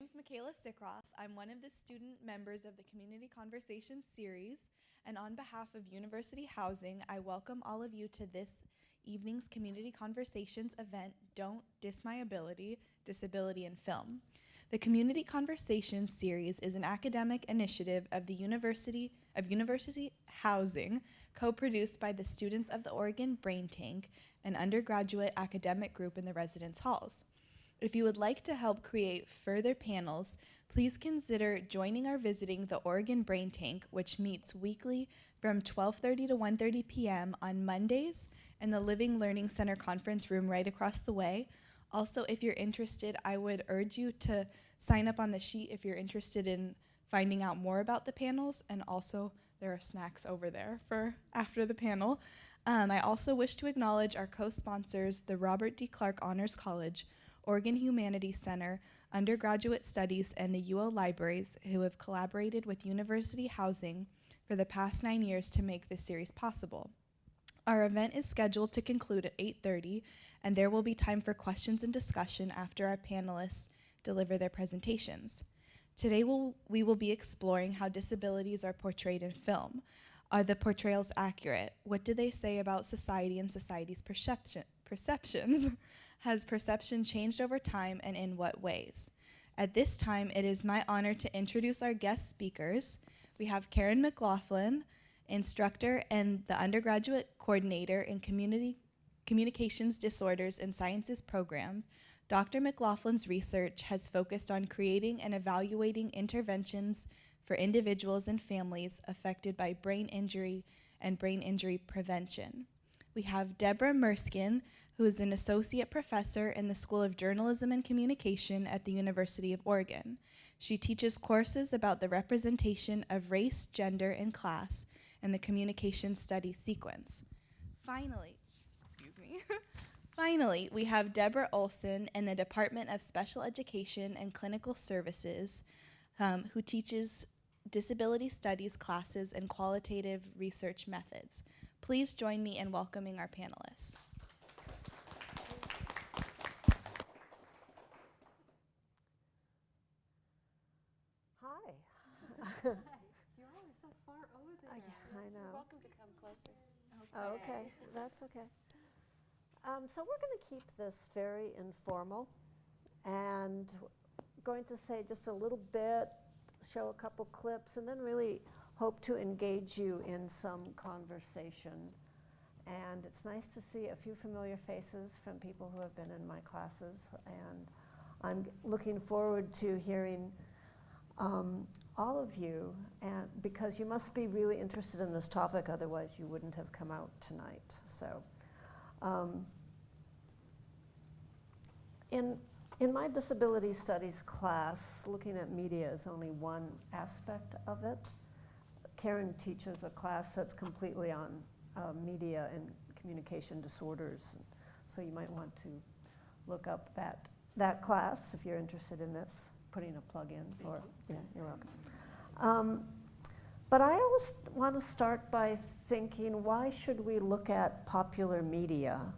My name is Michaela Sickroff. I'm one of the student members of the Community Conversations series, and on behalf of University Housing, I welcome all of you to this evening's Community Conversations event, Don't Diss My Ability, Disability in Film. The Community Conversations series is an academic initiative of the University Housing, co-produced by the students of the Oregon Brain Tank, an undergraduate academic group in the residence halls. If you would like to help create further panels, please consider joining or visiting the Oregon Brain Tank, which meets weekly from 12:30 to 1:30 p.m. on Mondays in the Living Learning Center conference room right across the way. Also, if you're interested, I would urge you to sign up on the sheet if you're interested in finding out more about the panels, and also there are snacks over there for after the panel. I also wish to acknowledge our co-sponsors, the Robert D. Clark Honors College, Oregon Humanities Center, Undergraduate Studies, and the UO Libraries, who have collaborated with University Housing for the past 9 years to make this series possible. Our event is scheduled to conclude at 8:30, and there will be time for questions and discussion after our panelists deliver their presentations. Today we will be exploring how disabilities are portrayed in film. Are the portrayals accurate? What do they say about society and society's perceptions? Has perception changed over time, and in what ways? At this time, it is my honor to introduce our guest speakers. We have Karen McLaughlin, instructor and the undergraduate coordinator in Communications Disorders and Sciences programs. Dr. McLaughlin's research has focused on creating and evaluating interventions for individuals and families affected by brain injury and brain injury prevention. We have Deborah Merskin, who is an associate professor in the School of Journalism and Communication at the University of Oregon. She teaches courses about the representation of race, gender, and class in the communication studies sequence. Finally, we have Deborah Olson in the Department of Special Education and Clinical Services, who teaches disability studies classes and qualitative research methods. Please join me in welcoming our panelists. Hi. You all are so far over there. I Yes, know. You're welcome to come closer. Oh, okay, that's okay. So we're going to keep this very informal and going to say just a little bit, show a couple clips, and then really hope to engage you in some conversation. And it's nice to see a few familiar faces from people who have been in my classes, and I'm looking forward to hearing all of you, and because you must be really interested in this topic, otherwise you wouldn't have come out tonight. So, in my disability studies class, looking at media is only one aspect of it. Karen teaches a class that's completely on media and communication disorders, so you might want to look up that class if you're interested in this. Putting a plug in for, yeah, you're welcome. But I always want to start by thinking, why should we look at popular media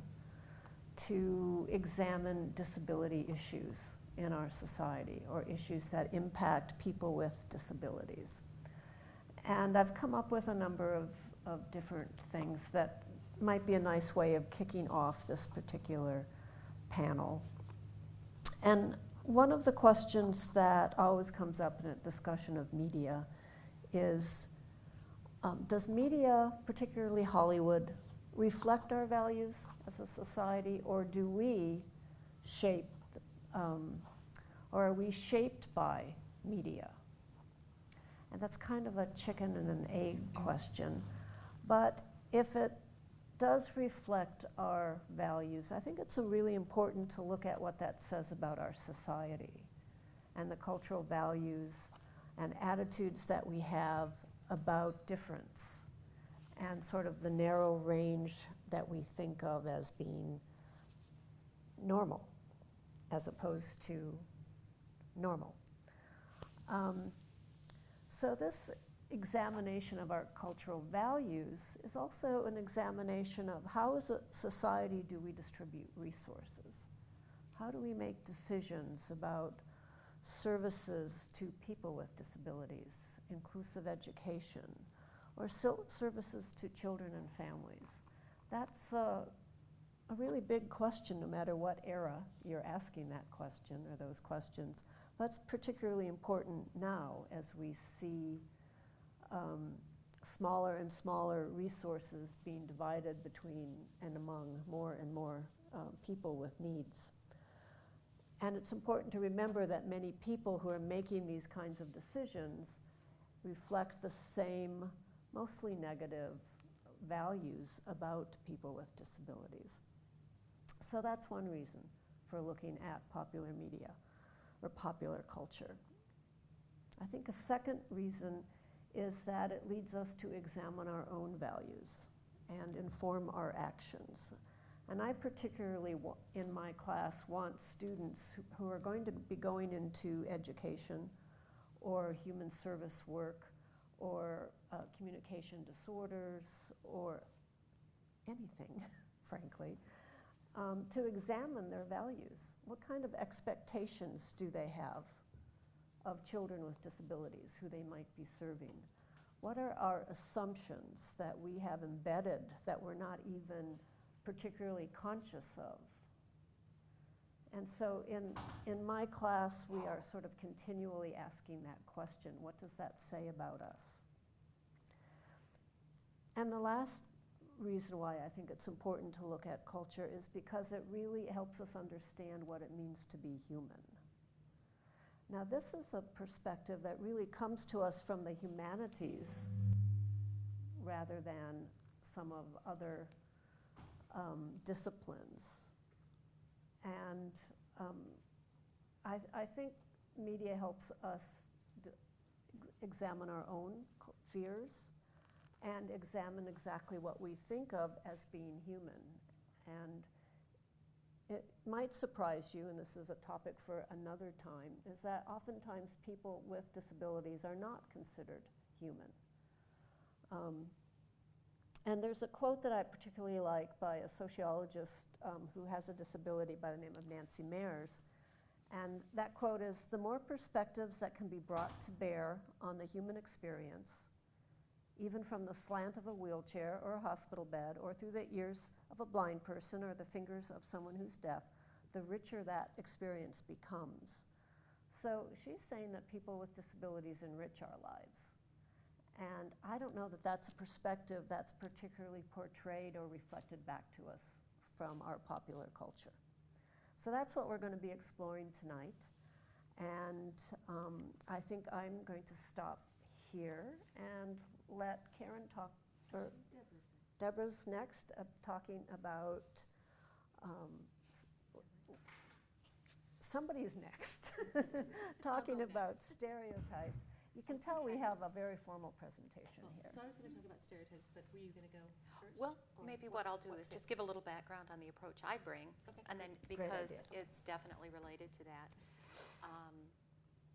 to examine disability issues in our society, or issues that impact people with disabilities? And I've come up with a number of different things that might be a nice way of kicking off this particular panel. And one of the questions that always comes up in a discussion of media is, does media, particularly Hollywood, reflect our values as a society, or do we shape, or are we shaped by media? And that's kind of a chicken and an egg question. But if it does reflect our values, I think it's really important to look at what that says about our society and the cultural values and attitudes that we have about difference, and sort of the narrow range that we think of as being normal as opposed to normal. So this examination of our cultural values is also an examination of how as a society do we distribute resources? How do we make decisions about services to people with disabilities, inclusive education, or services to children and families? That's a really big question, no matter what era you're asking that question or those questions. But it's particularly important now as we see smaller and smaller resources being divided between and among more and more people with needs. And it's important to remember that many people who are making these kinds of decisions reflect the same, mostly negative, values about people with disabilities. So that's one reason for looking at popular media or popular culture. I think a second reason is that it leads us to examine our own values and inform our actions. And I particularly, in my class, want students who are going to be going into education or human service work or communication disorders or anything, frankly, to examine their values. What kind of expectations do they have of children with disabilities who they might be serving? What are our assumptions that we have embedded that we're not even particularly conscious of? And so in my class, we are sort of continually asking that question. What does that say about us? And the last reason why I think it's important to look at culture is because it really helps us understand what it means to be human. Now, this is a perspective that really comes to us from the humanities rather than some of other disciplines. And I think media helps us examine our own fears and examine exactly what we think of as being human. And it might surprise you, and this is a topic for another time, is that oftentimes people with disabilities are not considered human. And there's a quote that I particularly like by a sociologist who has a disability by the name of Nancy Mayers. And that quote is, "The more perspectives that can be brought to bear on the human experience, even from the slant of a wheelchair or a hospital bed, or through the ears of a blind person or the fingers of someone who's deaf, the richer that experience becomes." So she's saying that people with disabilities enrich our lives. And I don't know that that's a perspective that's particularly portrayed or reflected back to us from our popular culture. So that's what we're going to be exploring tonight. And I think I'm going to stop here and let Karen talk, or Deborah's next, talking about, somebody's next, talking about stereotypes. You can tell we have a very formal presentation here. So I was going to talk about stereotypes, but were you going to go first? Well, Or maybe what I'll do is tips? just give a little background on the approach I bring, Okay. and then Great because idea. it's definitely related to that.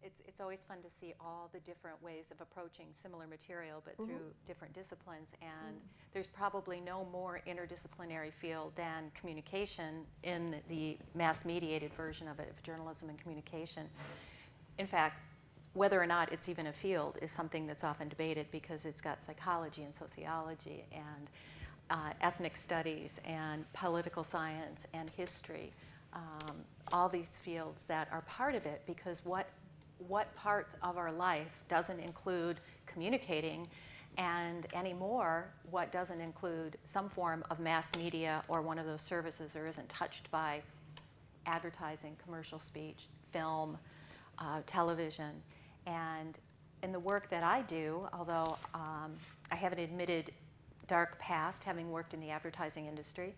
It's always fun to see all the different ways of approaching similar material, but through different disciplines. And there's probably no more interdisciplinary field than communication in the mass-mediated version of it, of journalism and communication. In fact, whether or not it's even a field is something that's often debated because it's got psychology and sociology and ethnic studies and political science and history, all these fields that are part of it, because what part of our life doesn't include communicating, and anymore, what doesn't include some form of mass media or one of those services, or isn't touched by advertising, commercial speech, film, television. And in the work that I do, although I have an admitted dark past, having worked in the advertising industry,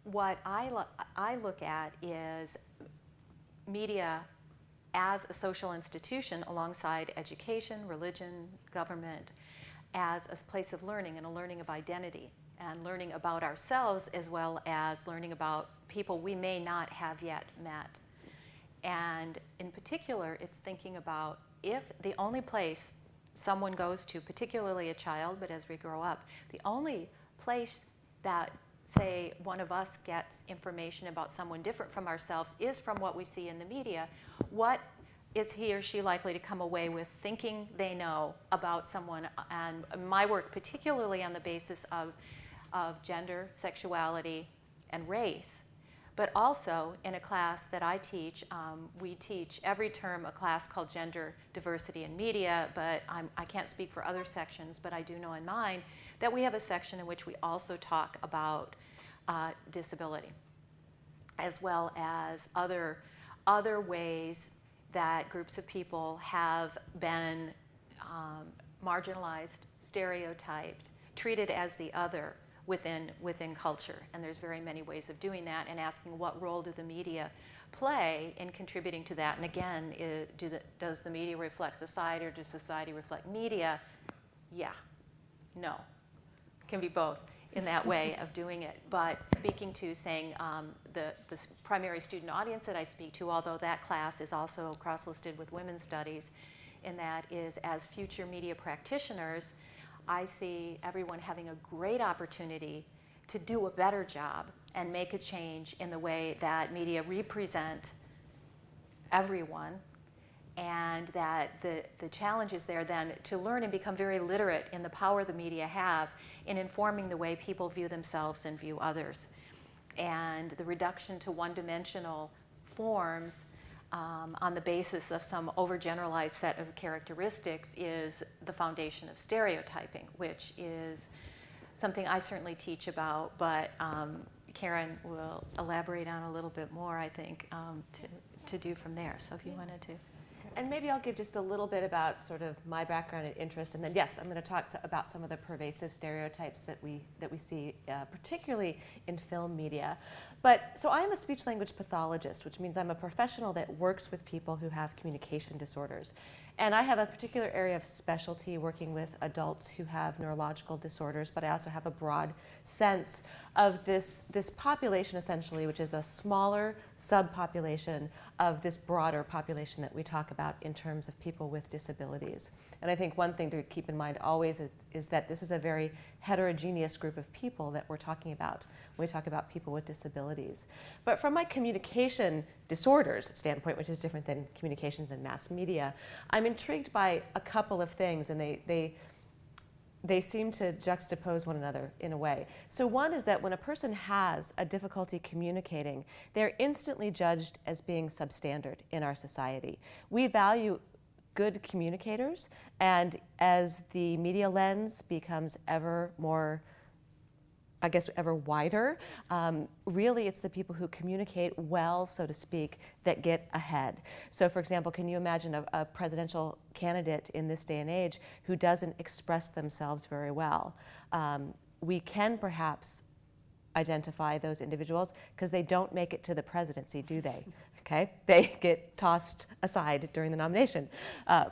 what I look at is media as a social institution alongside education, religion, government, as a place of learning and a learning of identity, and learning about ourselves as well as learning about people we may not have yet met. And in particular, it's thinking about if the only place someone goes to, particularly a child, but as we grow up, the only place that say one of us gets information about someone different from ourselves is from what we see in the media, what is he or she likely to come away with thinking they know about someone? And my work particularly on the basis of gender, sexuality, and race. But also in a class that I teach, we teach every term a class called Gender, Diversity, and Media, but I can't speak for other sections, but I do know in mine that we have a section in which we also talk about disability, as well as other ways that groups of people have been marginalized, stereotyped, treated as the other within culture. And there's very many ways of doing that, and asking what role do the media play in contributing to that. And again, does the media reflect society, or does society reflect media? Yeah, no, can be both in that way of doing it. But speaking to saying the primary student audience that I speak to, although that class is also cross-listed with women's studies, and that is as future media practitioners, I see everyone having a great opportunity to do a better job and make a change in the way that media represent everyone, and that the challenge is there then to learn and become very literate in the power the media have in informing the way people view themselves and view others. And the reduction to one-dimensional forms on the basis of some overgeneralized set of characteristics is the foundation of stereotyping, which is something I certainly teach about, but Karen will elaborate on a little bit more, I think, to do from there. So if you wanted to. And maybe I'll give just a little bit about sort of my background and interest, and then yes, I'm going to talk about some of the pervasive stereotypes that we see, particularly in film media. But so I'm a speech language pathologist, which means I'm a professional that works with people who have communication disorders. And I have a particular area of specialty working with adults who have neurological disorders, but I also have a broad sense of this population essentially, which is a smaller subpopulation of this broader population that we talk about in terms of people with disabilities. And I think one thing to keep in mind always is that this is a very heterogeneous group of people that we're talking about when we talk about people with disabilities. But from my communication disorders standpoint, which is different than communications and mass media, I'm intrigued by a couple of things, and they seem to juxtapose one another in a way. So one is that when a person has a difficulty communicating, they're instantly judged as being substandard in our society. We value good communicators, and as the media lens becomes ever more, I guess, ever wider, really it's the people who communicate well, so to speak, that get ahead. So for example, can you imagine a presidential candidate in this day and age who doesn't express themselves very well? We can perhaps identify those individuals because they don't make it to the presidency, do they? Okay, they get tossed aside during the nomination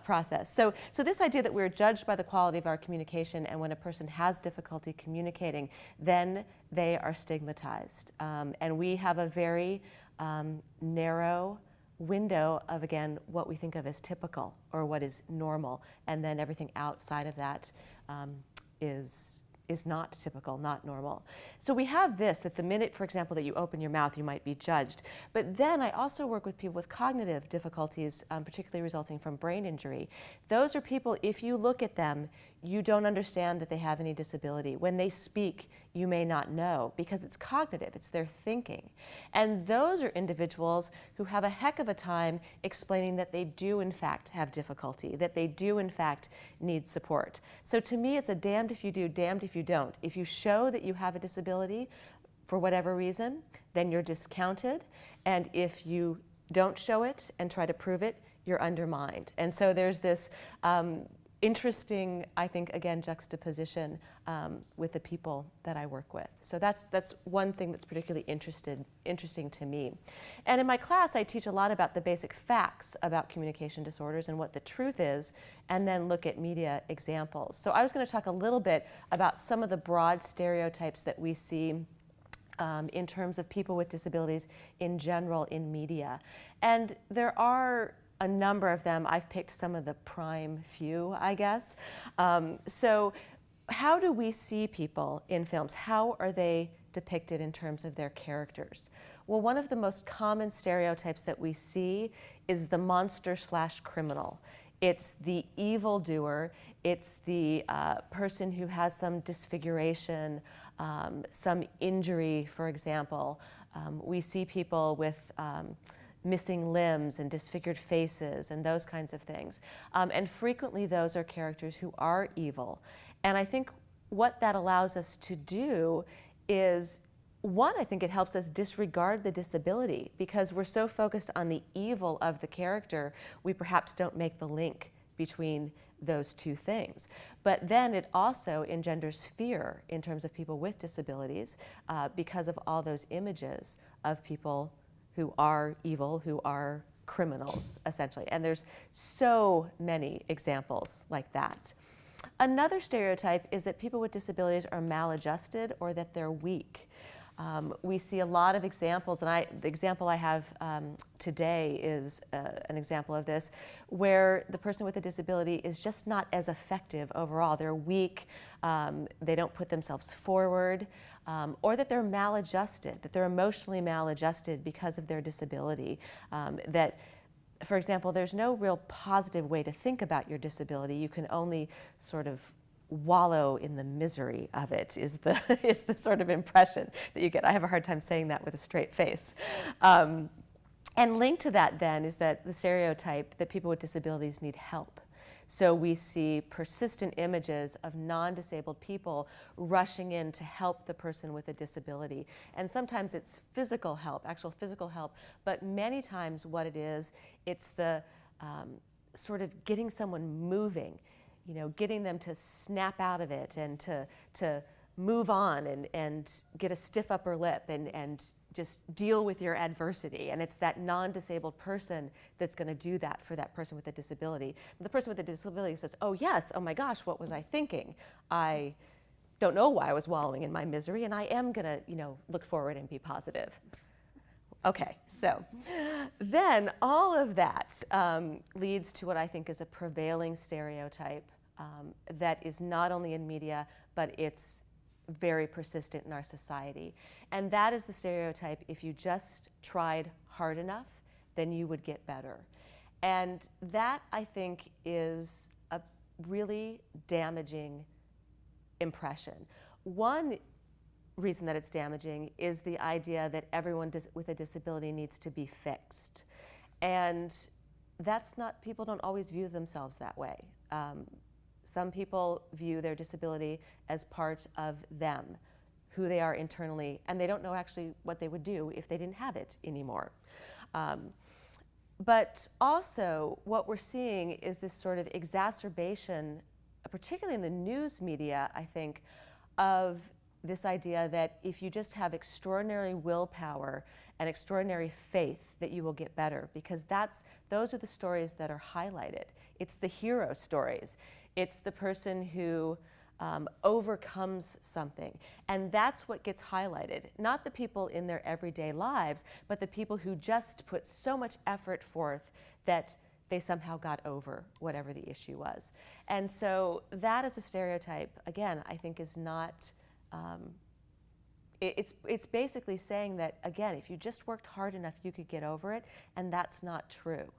process. So this idea that we're judged by the quality of our communication, and when a person has difficulty communicating, then they are stigmatized. And we have a very narrow window of, again, what we think of as typical or what is normal, and then everything outside of that is not typical, not normal. So we have this, that the minute, for example, that you open your mouth, you might be judged. But then I also work with people with cognitive difficulties, particularly resulting from brain injury. Those are people, if you look at them, you don't understand that they have any disability. When they speak, you may not know, because it's cognitive, it's their thinking. And those are individuals who have a heck of a time explaining that they do in fact have difficulty, that they do in fact need support. So to me, it's a damned if you do, damned if you don't. If you show that you have a disability for whatever reason, then you're discounted. And if you don't show it and try to prove it, you're undermined. And so there's this interesting, I think, again, juxtaposition with the people that I work with. So that's one thing that's particularly interesting to me. And in my class, I teach a lot about the basic facts about communication disorders and what the truth is, and then look at media examples. So I was going to talk a little bit about some of the broad stereotypes that we see in terms of people with disabilities in general in media. And there are a number of them. I've picked some of the prime few, I guess. So how do we see people in films? How are they depicted in terms of their characters? Well, one of the most common stereotypes that we see is the monster/criminal. It's the evildoer. It's the person who has some disfiguration, some injury, for example. We see people with missing limbs and disfigured faces and those kinds of things. And frequently those are characters who are evil. And I think what that allows us to do is, one, I think it helps us disregard the disability, because we're so focused on the evil of the character, we perhaps don't make the link between those two things. But then it also engenders fear in terms of people with disabilities because of all those images of people who are evil, who are criminals, essentially. And there's so many examples like that. Another stereotype is that people with disabilities are maladjusted or that they're weak. We see a lot of examples, and the example I have today is an example of this, where the person with a disability is just not as effective overall. They're weak, they don't put themselves forward, or that they're maladjusted, that they're emotionally maladjusted because of their disability. That, for example, there's no real positive way to think about your disability. You can only sort of wallow in the misery of it, is the sort of impression that you get. I have a hard time saying that with a straight face. And linked to that then is that the stereotype that people with disabilities need help. So we see persistent images of non-disabled people rushing in to help the person with a disability. And sometimes it's physical help, actual physical help, but many times what it is, it's the sort of getting someone moving, you know, getting them to snap out of it and to move on and get a stiff upper lip and just deal with your adversity. And it's that non-disabled person that's going to do that for that person with a disability. And the person with a disability says, oh yes, oh my gosh, what was I thinking? I don't know why I was wallowing in my misery, and I am going to, you know, look forward and be positive. Okay, so then all of that leads to what I think is a prevailing stereotype that is not only in media, but it's very persistent in our society. And that is the stereotype, if you just tried hard enough, then you would get better. And that, I think, is a really damaging impression. One reason that it's damaging is the idea that everyone with a disability needs to be fixed. And that's not, people don't always view themselves that way. Some people view their disability as part of them, who they are internally, and they don't know actually what they would do if they didn't have it anymore. But also, what we're seeing is this sort of exacerbation, particularly in the news media, I think, of this idea that if you just have extraordinary willpower and extraordinary faith, that you will get better, because those are the stories that are highlighted. It's the hero stories. It's the person who overcomes something. And that's what gets highlighted. Not the people in their everyday lives, but the people who just put so much effort forth that they somehow got over whatever the issue was. And so that is a stereotype, again, I think is not, it's basically saying that, again, if you just worked hard enough, you could get over it, and that's not true.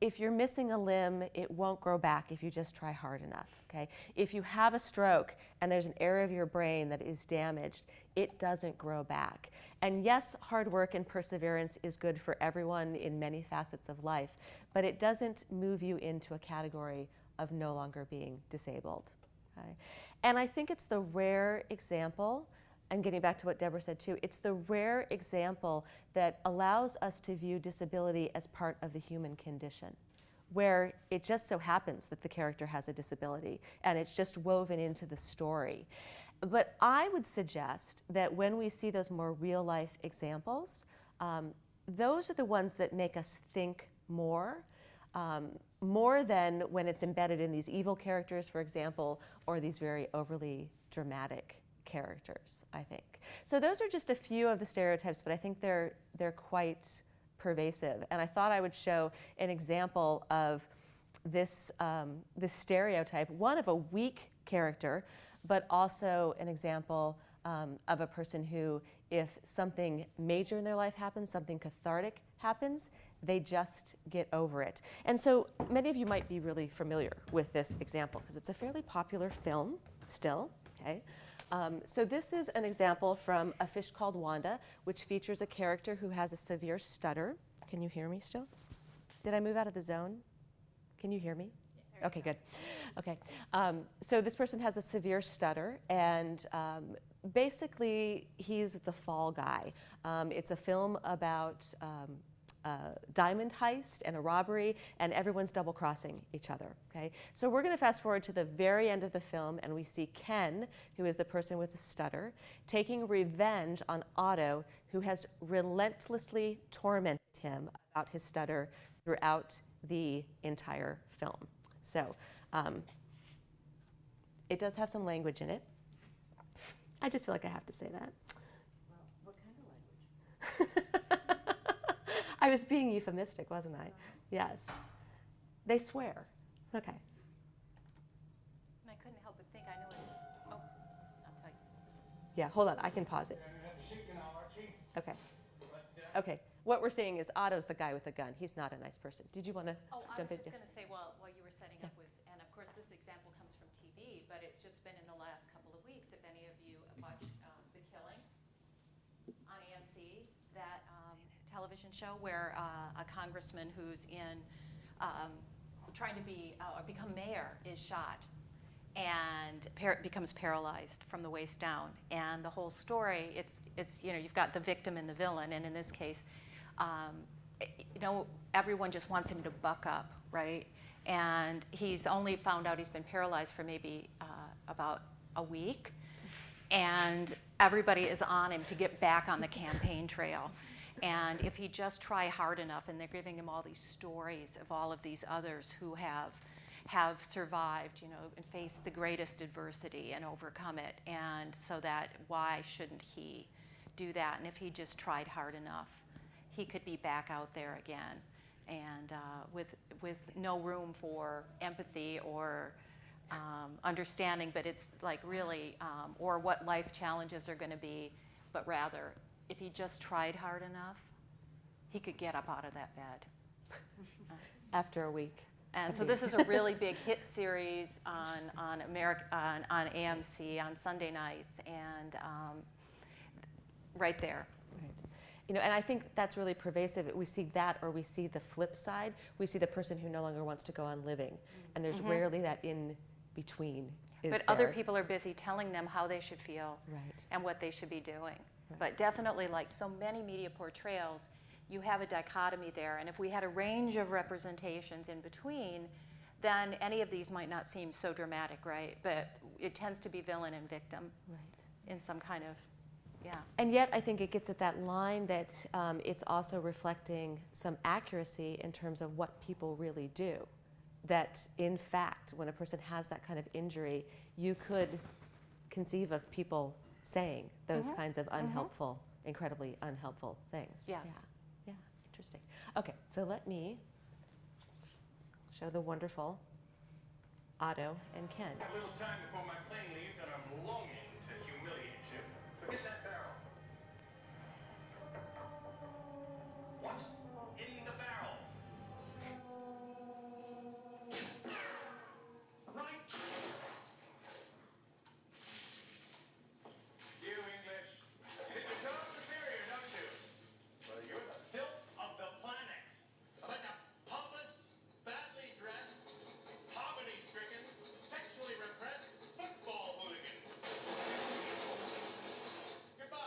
If you're missing a limb, it won't grow back if you just try hard enough, okay? If you have a stroke and there's an area of your brain that is damaged, it doesn't grow back. And yes, hard work and perseverance is good for everyone in many facets of life, but it doesn't move you into a category of no longer being disabled, okay? And I think it's the rare example, and getting back to what Deborah said too, it's the rare example that allows us to view disability as part of the human condition, where it just so happens that the character has a disability and it's just woven into the story. But I would suggest that when we see those more real life examples, those are the ones that make us think more than when it's embedded in these evil characters, for example, or these very overly dramatic characters, I think. So those are just a few of the stereotypes, but I think they're quite pervasive. And I thought I would show an example of this stereotype, one of a weak character, but also an example of a person who, if something major in their life happens, something cathartic happens, they just get over it. And so many of you might be really familiar with this example because it's a fairly popular film still, okay? So this is an example from A Fish Called Wanda, which features a character who has a severe stutter. Can you hear me still? Did I move out of the zone? Can you hear me? Okay, good. Okay, so this person has a severe stutter, and basically he's the fall guy. It's a film about diamond heist and a robbery, and everyone's double-crossing each other, okay? So we're going to fast forward to the very end of the film, and we see Ken, who is the person with the stutter, taking revenge on Otto, who has relentlessly tormented him about his stutter throughout the entire film. So it does have some language in it. I just feel like I have to say that. Well, what kind of language? I was being euphemistic, wasn't I? Yes. They swear. Okay. And I couldn't help but think I know it. Oh, I'll tell you. Yeah, hold on. I can pause it. Okay. Okay. What we're saying is Otto's the guy with the gun. He's not a nice person. Did you want to jump in? I was just going to say, well, what you were setting up was, and of course this example comes from TV, but it's just been in the last couple of weeks. If any of you watched The Killing on AMC, that television show where a congressman who's in trying to become mayor is shot and becomes paralyzed from the waist down. And the whole story, it's you've got the victim and the villain, and in this case, everyone just wants him to buck up, right? And he's only found out he's been paralyzed for maybe about a week, and everybody is on him to get back on the campaign trail. And if he just try hard enough, and they're giving him all these stories of all of these others who have survived, and faced the greatest adversity and overcome it. And so that why shouldn't he do that? And if he just tried hard enough, he could be back out there again, and with no room for empathy or understanding, but it's like really, or what life challenges are going to be, but rather, if he just tried hard enough, he could get up out of that bed. After a week. And so this is a really big hit series on AMC on Sunday nights, and right there. Right. And I think that's really pervasive. We see that, or we see the flip side. We see the person who no longer wants to go on living, and there's rarely that in between. But other people are busy telling them how they should feel, right, and what they should be doing. Right. But definitely, like so many media portrayals, you have a dichotomy there. And if we had a range of representations in between, then any of these might not seem so dramatic, right? But it tends to be villain and victim, right, in some kind of, yeah. And yet I think it gets at that line that it's also reflecting some accuracy in terms of what people really do. That in fact, when a person has that kind of injury, you could conceive of people saying those kinds of unhelpful, incredibly unhelpful things. Yes. Yeah, interesting. Okay, so let me show the wonderful Otto and Ken. A little time before my plane leaves, and I'm longing to humiliate you. Forget that barrel. What? In the barrel. Right. You English. You think you're so superior, don't you? Well, you're the filth of the planet. A bunch of pompous, badly dressed, poverty-stricken, sexually repressed football hooligans. Goodbye.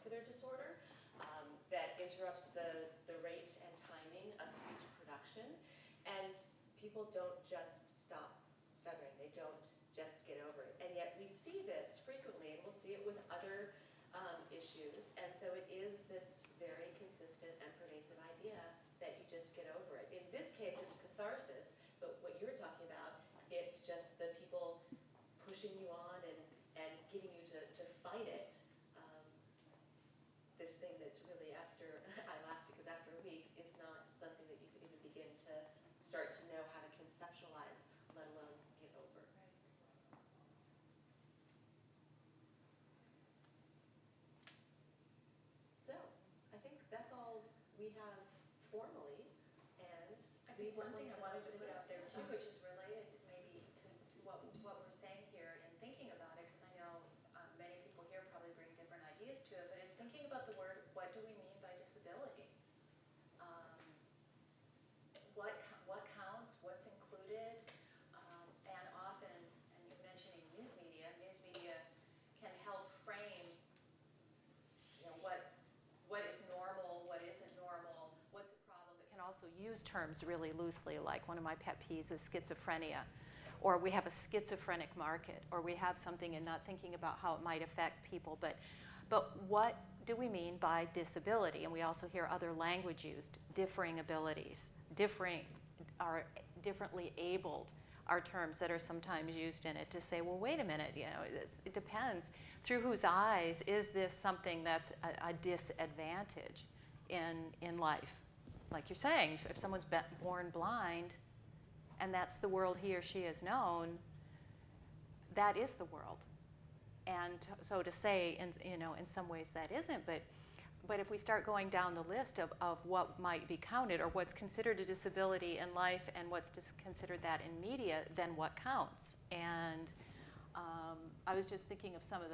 muscular disorder that interrupts the rate and timing of speech production. And people don't just stop stuttering. They don't just get over it. And yet we see this frequently, and we'll see it with other issues. And so it is this very consistent and pervasive idea that you just get over it. In this case, it's catharsis, but what you're talking about, it's just the people pushing you on and getting you to fight it. This thing that's really after, I laugh because after a week, it's not something that you could even begin to start to know how to conceptualize, let alone get over. So, I think that's all we have formally, and I think one thing I wanted to put out there too, which is related maybe to what we're saying here in thinking about it, because I know many people here probably bring different ideas to it, but is thinking about the word, what do we mean by disability? What counts, what's included, and often, and you're mentioning news media can help frame, what is normal, what isn't normal, what's a problem. It can also use terms really loosely, like one of my pet peeves is schizophrenia, or we have a schizophrenic market, or we have something and not thinking about how it might affect people. But what do we mean by disability? And we also hear other language used, differing abilities, differently abled are terms that are sometimes used in it to say, well, wait a minute, it depends. Through whose eyes is this something that's a disadvantage in life? Like you're saying, if someone's born blind and that's the world he or she has known, that is the world. And so to say, in some ways that isn't, but if we start going down the list of what might be counted or what's considered a disability in life and what's considered that in media, then what counts? And I was just thinking of some of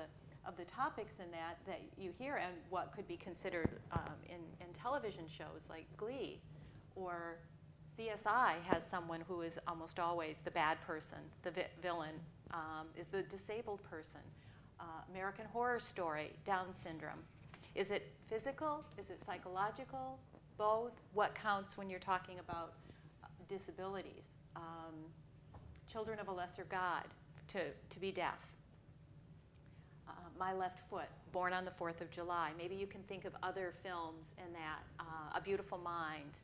the topics in that you hear and what could be considered in television shows like Glee, or CSI has someone who is almost always the bad person, the villain is the disabled person. American Horror Story, Down syndrome. Is it physical? Is it psychological? Both? What counts when you're talking about disabilities? Children of a Lesser God, to be deaf. My Left Foot, Born on the 4th of July. Maybe you can think of other films in that. A Beautiful Mind.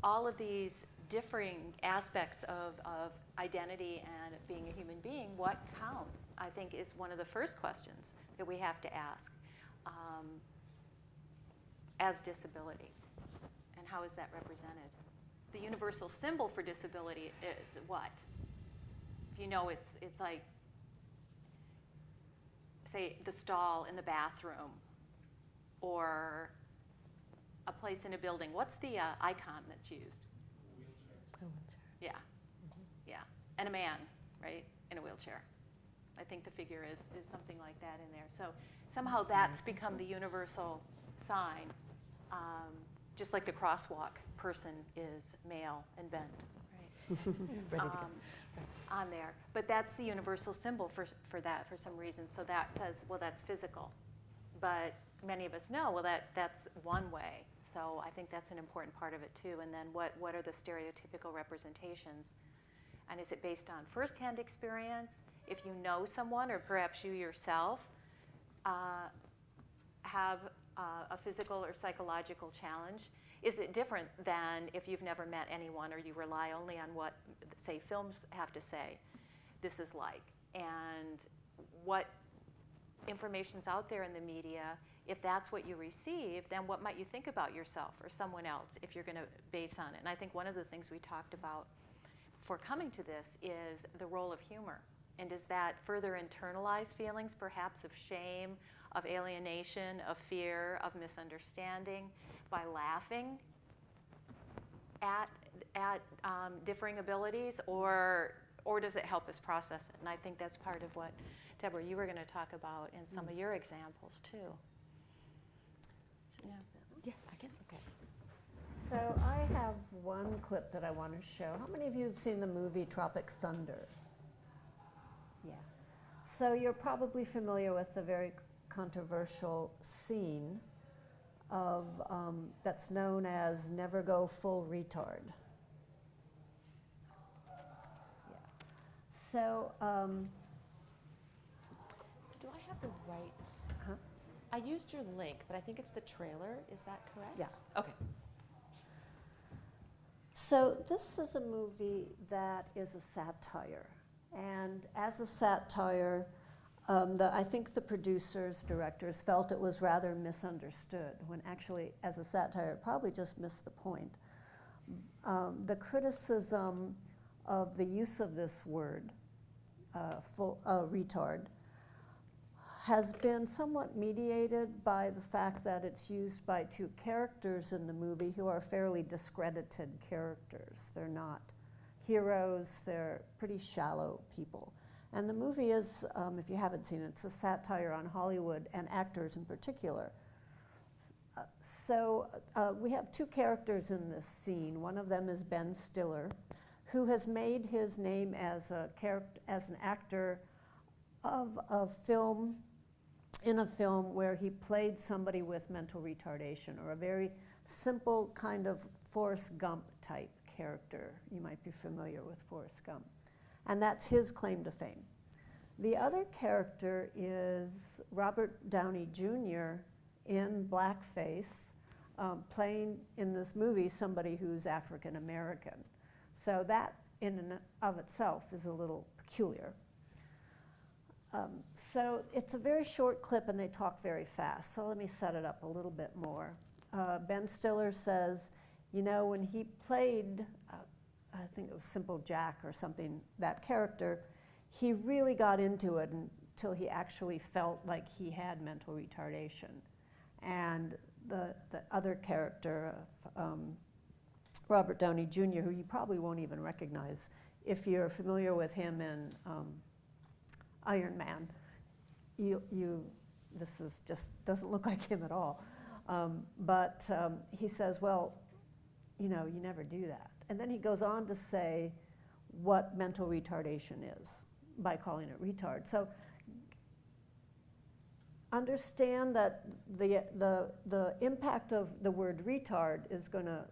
All of these differing aspects of identity and being a human being, what counts, I think, is one of the first questions that we have to ask as disability. And how is that represented? The universal symbol for disability is what? If you know, it's like, say, the stall in the bathroom or a place in a building. What's the icon that's used? A wheelchair. Yeah, yeah. And a man, right, in a wheelchair. I think the figure is something like that in there. So somehow that's become the universal sign, just like the crosswalk person is male and bent, right? Ready to go. On there. But that's the universal symbol for that for some reason. So that says, well, that's physical. But many of us know, well, that's one way. So I think that's an important part of it too. And then what are the stereotypical representations? And is it based on firsthand experience? If you know someone, or perhaps you yourself have a physical or psychological challenge, is it different than if you've never met anyone or you rely only on what, say, films have to say this is like? And what information's out there in the media, if that's what you receive, then what might you think about yourself or someone else if you're going to base on it? And I think one of the things we talked about before coming to this is the role of humor. And does that further internalize feelings, perhaps, of shame, of alienation, of fear, of misunderstanding, by laughing at differing abilities, or does it help us process it? And I think that's part of what, Deborah, you were going to talk about in some of your examples too. Yeah. Yes, I can. Okay. So I have one clip that I want to show. How many of you have seen the movie Tropic Thunder? Yeah. So you're probably familiar with the very controversial scene of that's known as "Never Go Full Retard." Yeah. So. So do I have the right? Huh? I used your link, but I think it's the trailer. Is that correct? Yeah. Okay. So this is a movie that is a satire, and as a satire, I think the producers, directors felt it was rather misunderstood, when actually, as a satire, it probably just missed the point. The criticism of the use of this word, retard, has been somewhat mediated by the fact that it's used by two characters in the movie who are fairly discredited characters. They're not heroes, they're pretty shallow people. And the movie is, if you haven't seen it, it's a satire on Hollywood and actors in particular. So we have two characters in this scene. One of them is Ben Stiller, who has made his name as an actor of film, in a film where he played somebody with mental retardation, or a very simple kind of Forrest Gump type character. You might be familiar with Forrest Gump. And that's his claim to fame. The other character is Robert Downey Jr. in blackface, playing in this movie somebody who's African American. So that in and of itself is a little peculiar. So it's a very short clip and they talk very fast. So let me set it up a little bit more. Ben Stiller says, you know, when he played, I think it was Simple Jack or something, that character, he really got into it until he actually felt like he had mental retardation. And the other character, Robert Downey Jr., who you probably won't even recognize if you're familiar with him in Iron Man, this is just doesn't look like him at all. But he says, well, you know, you never do that. And then he goes on to say what mental retardation is by calling it retard. So understand that the impact of the word retard is going to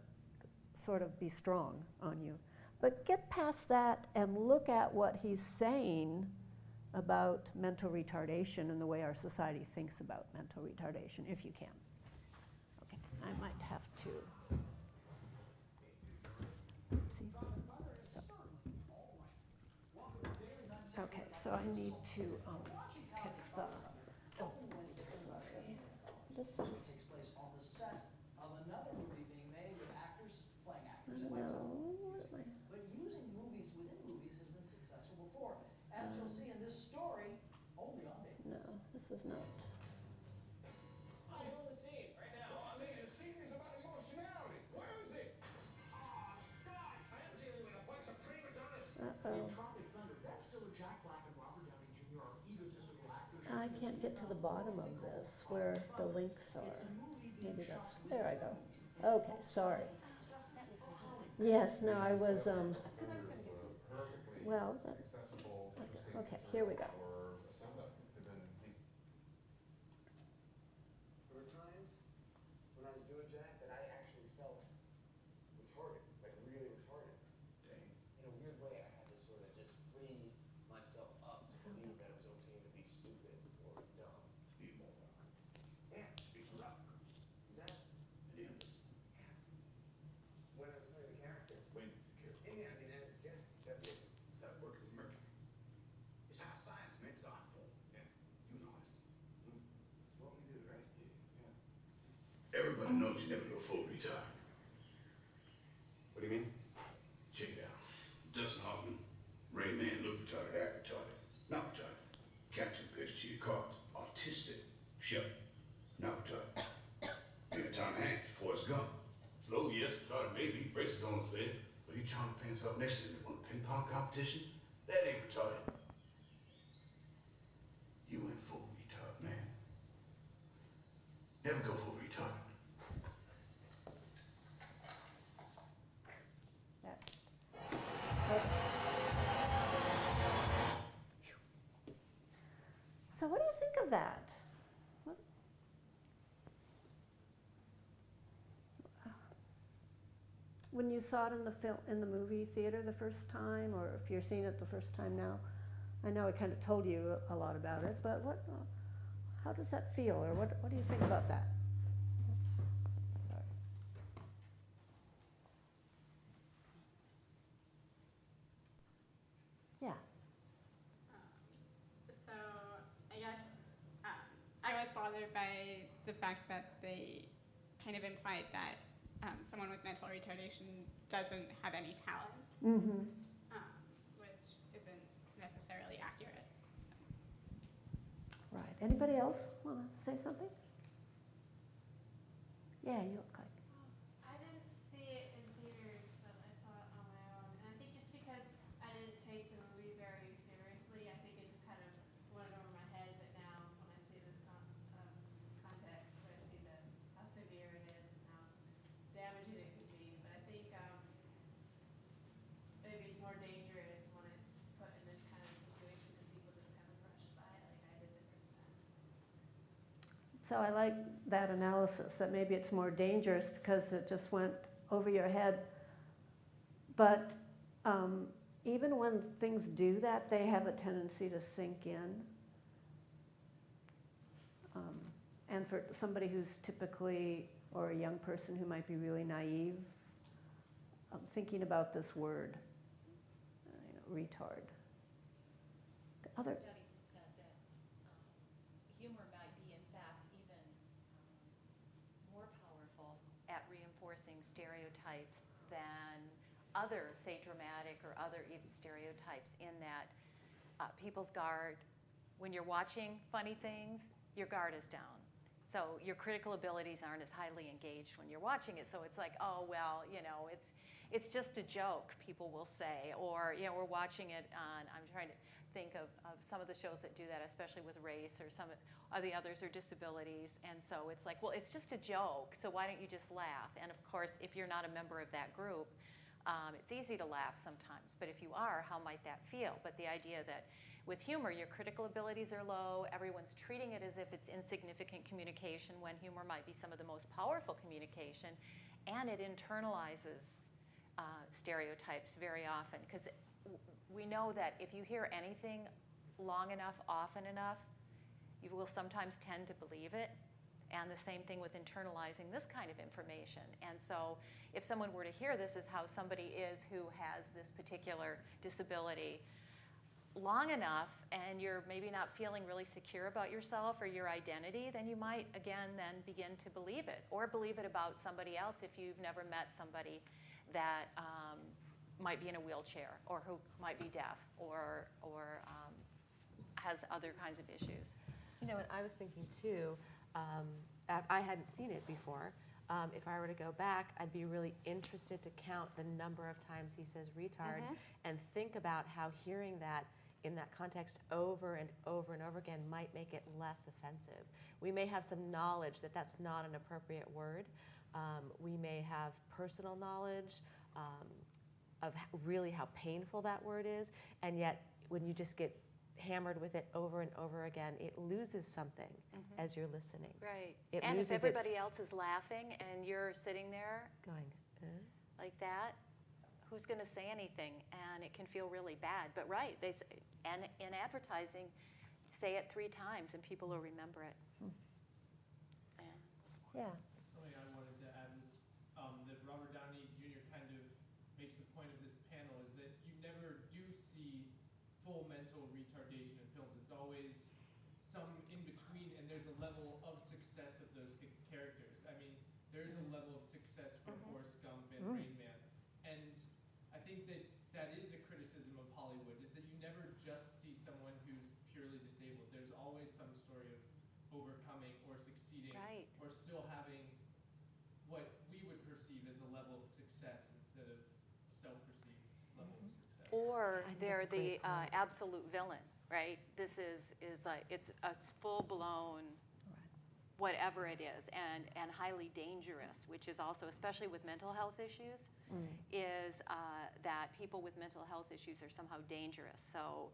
sort of be strong on you. But get past that and look at what he's saying about mental retardation and the way our society thinks about mental retardation, if you can. Okay, I might have to. Oopsie. Okay, so I need to pick the. Oh, sorry. This is. Takes place on the set of another movie being made with actors playing actors. But using movies within movies has been successful before. As you'll see in this story, only on date. No, this is not. I'm on the scene right now. The scene is about emotionality. Where is it? Ah, guys, I am dealing with a bunch of prima donnas. Uh-oh. In Tropic Thunder, Ben Stiller, Jack Black, and Robert Downey Jr. are egotistical actors. I can't get to the bottom of this where the links are. Maybe that's, there I go. Okay, sorry. Yes, no, I was, well, okay, here we go. There were times when I was doing Jack that I actually felt retarded, like really retarded. In a weird way, I had to sort of just free myself up to believe that it was okay to be stupid or dumb. Yeah, speak up. Exactly. It is. When I was playing the character. When it's a character. Yeah, I mean, as a kid. That's it. Stop working with Mercury. It's how science makes art. Yeah. You know this. It's what we do, right? Yeah. Everybody knows you never go full retard. What do you mean? Check it out. Dustin Hoffman, Rain Man, look retarded, act retarded. Not retarded. Captain pitch to your cards. Autistic. Shut. Not retarded. Maybe Tom Hanks, Forrest Gump. Low, yes, retarded, maybe. Braces on his head. But he trying to pants up next to him. Want a ping pong competition? That ain't retarded. You went full retard, man. Never go full retard. Okay. So what do you think of that? when you saw it in the film, in the movie theater the first time, or if you're seeing it the first time now? I know I kind of told you a lot about it, but how does that feel, or what do you think about that? Oops. Sorry. Yeah. So I guess I was bothered by the fact that they kind of implied that someone with mental retardation doesn't have any talent, Mm-hmm. which isn't necessarily accurate. Right. Anybody else want to say something? Yeah, you look like. I didn't see it in theaters, but I saw it on my own. And I think just because I didn't take the movie very seriously, I think it just kind of went over my head. But now, when I see this context, I see how severe it is and how damaging it can be. But I think maybe it's more dangerous when it's put in this kind of situation because people just kind of brush by it like I did the first time. So I like that analysis, that maybe it's more dangerous because it just went over your head. But even when things do that, they have a tendency to sink in. And for somebody who's typically, or a young person who might be really naive, thinking about this word, retard. Other. Studies have said that humor might be, in fact, even more powerful at reinforcing stereotypes than other, say, dramatic or other even stereotypes, in that people's guard, when you're watching funny things, your guard is down. So your critical abilities aren't as highly engaged when you're watching it. So it's like, oh, well, it's just a joke, people will say. Or, we're watching it on, I'm trying to think of some of the shows that do that, especially with race, or some of the others are disabilities. And so it's like, well, it's just a joke, so why don't you just laugh? And of course, if you're not a member of that group, it's easy to laugh sometimes. But if you are, how might that feel? But the idea that with humor, your critical abilities are low, everyone's treating it as if it's insignificant communication, when humor might be some of the most powerful communication, and it internalizes stereotypes very often. Because we know that if you hear anything long enough, often enough, you will sometimes tend to believe it. And the same thing with internalizing this kind of information. And so if someone were to hear this as how somebody is who has this particular disability long enough, and you're maybe not feeling really secure about yourself or your identity, then you might, again, then begin to believe it. Or believe it about somebody else if you've never met somebody that might be in a wheelchair, or who might be deaf, or has other kinds of issues. And I was thinking too, I hadn't seen it before. If I were to go back, I'd be really interested to count the number of times he says retard, and think about how hearing that in that context over and over and over again might make it less offensive. We may have some knowledge that that's not an appropriate word. We may have personal knowledge of really how painful that word is, and yet when you just get hammered with it over and over again, it loses something as you're listening. Right. It and if loses everybody else is laughing and you're sitting there going, like that, who's going to say anything? And it can feel really bad. But right, they say, and in advertising, say it 3 times and people will remember it. Yeah. Something I wanted to add was that Robert Downey Jr. kind of makes the point of this panel is that you never do see full mental retardation in films. It's always some in between, and there's a level of success of those characters. I mean, there is a level of success for Forrest Gump and Rain Man. And I think that that is a criticism of Hollywood, is that you never just see someone who's purely disabled. There's always some story of overcoming or succeeding, Right. or still having what we would perceive as a level of success instead of self-perceived level of success. Or I think they're that's a great the point. absolute villain, right? This is like, it's full-blown whatever it is, and highly dangerous, which is also, especially with mental health issues, is that people with mental health issues are somehow dangerous. So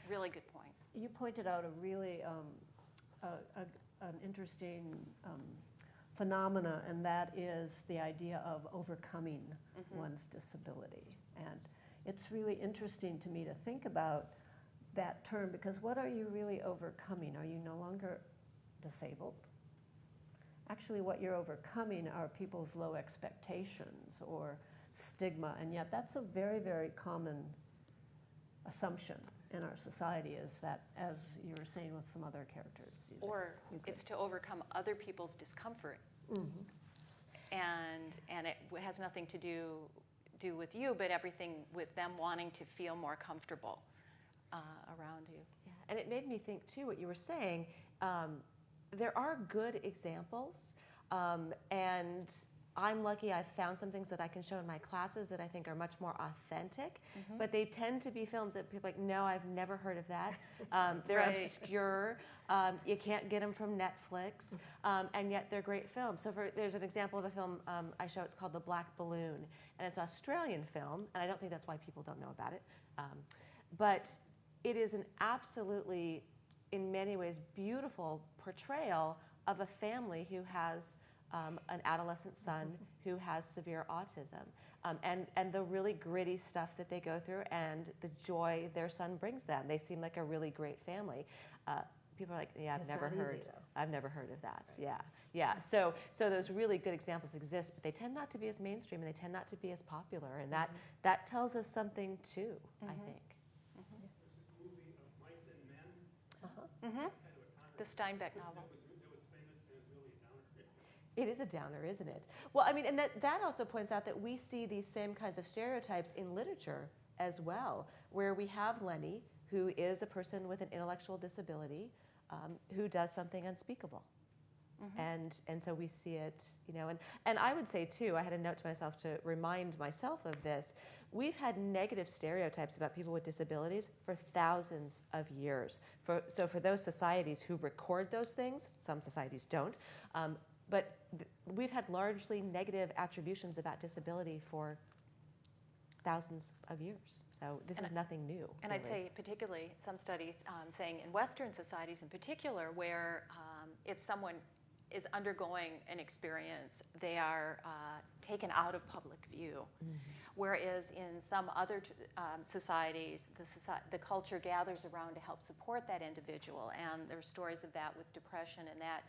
really good point. You pointed out a really an interesting phenomena, and that is the idea of overcoming one's disability. And it's really interesting to me to think about that term, because what are you really overcoming? Are you no longer disabled? Actually, what you're overcoming are people's low expectations or stigma, and yet that's a very, very common assumption in our society, is that, as you were saying with some other characters. Or it's to overcome other people's discomfort. And it has nothing to do with you, but everything with them wanting to feel more comfortable around you. Yeah. And it made me think too, what you were saying, there are good examples, and I'm lucky I've found some things that I can show in my classes that I think are much more authentic, but they tend to be films that people are like, no, I've never heard of that. They're obscure. You can't get them from Netflix, and yet they're great films. So there's an example of a film I show, it's called The Black Balloon, and it's an Australian film, and I don't think that's why people don't know about it. But it is an absolutely, in many ways, beautiful portrayal of a family who has an adolescent son who has severe autism, and the really gritty stuff that they go through and the joy their son brings them. They seem like a really great family. People are like, yeah, I've never heard of that. Right. Yeah. So those really good examples exist, but they tend not to be as mainstream, and they tend not to be as popular, and that tells us something too, I think. There's this movie of Mice and Men. The Steinbeck novel. It was famous, and it was really a downer. It is a downer, isn't it? Well, I mean, and that also points out that we see these same kinds of stereotypes in literature as well, where we have Lenny, who is a person with an intellectual disability, who does something unspeakable. And so we see it, and I would say too, I had a note to myself to remind myself of this. We've had negative stereotypes about people with disabilities for thousands of years. So for those societies who record those things, some societies don't, but we've had largely negative attributions about disability for thousands of years. So this is nothing new. And really. I'd say particularly some studies saying in Western societies in particular, where if someone is undergoing an experience, they are taken out of public view. Whereas in some other societies, the culture gathers around to help support that individual, and there's stories of that with depression and that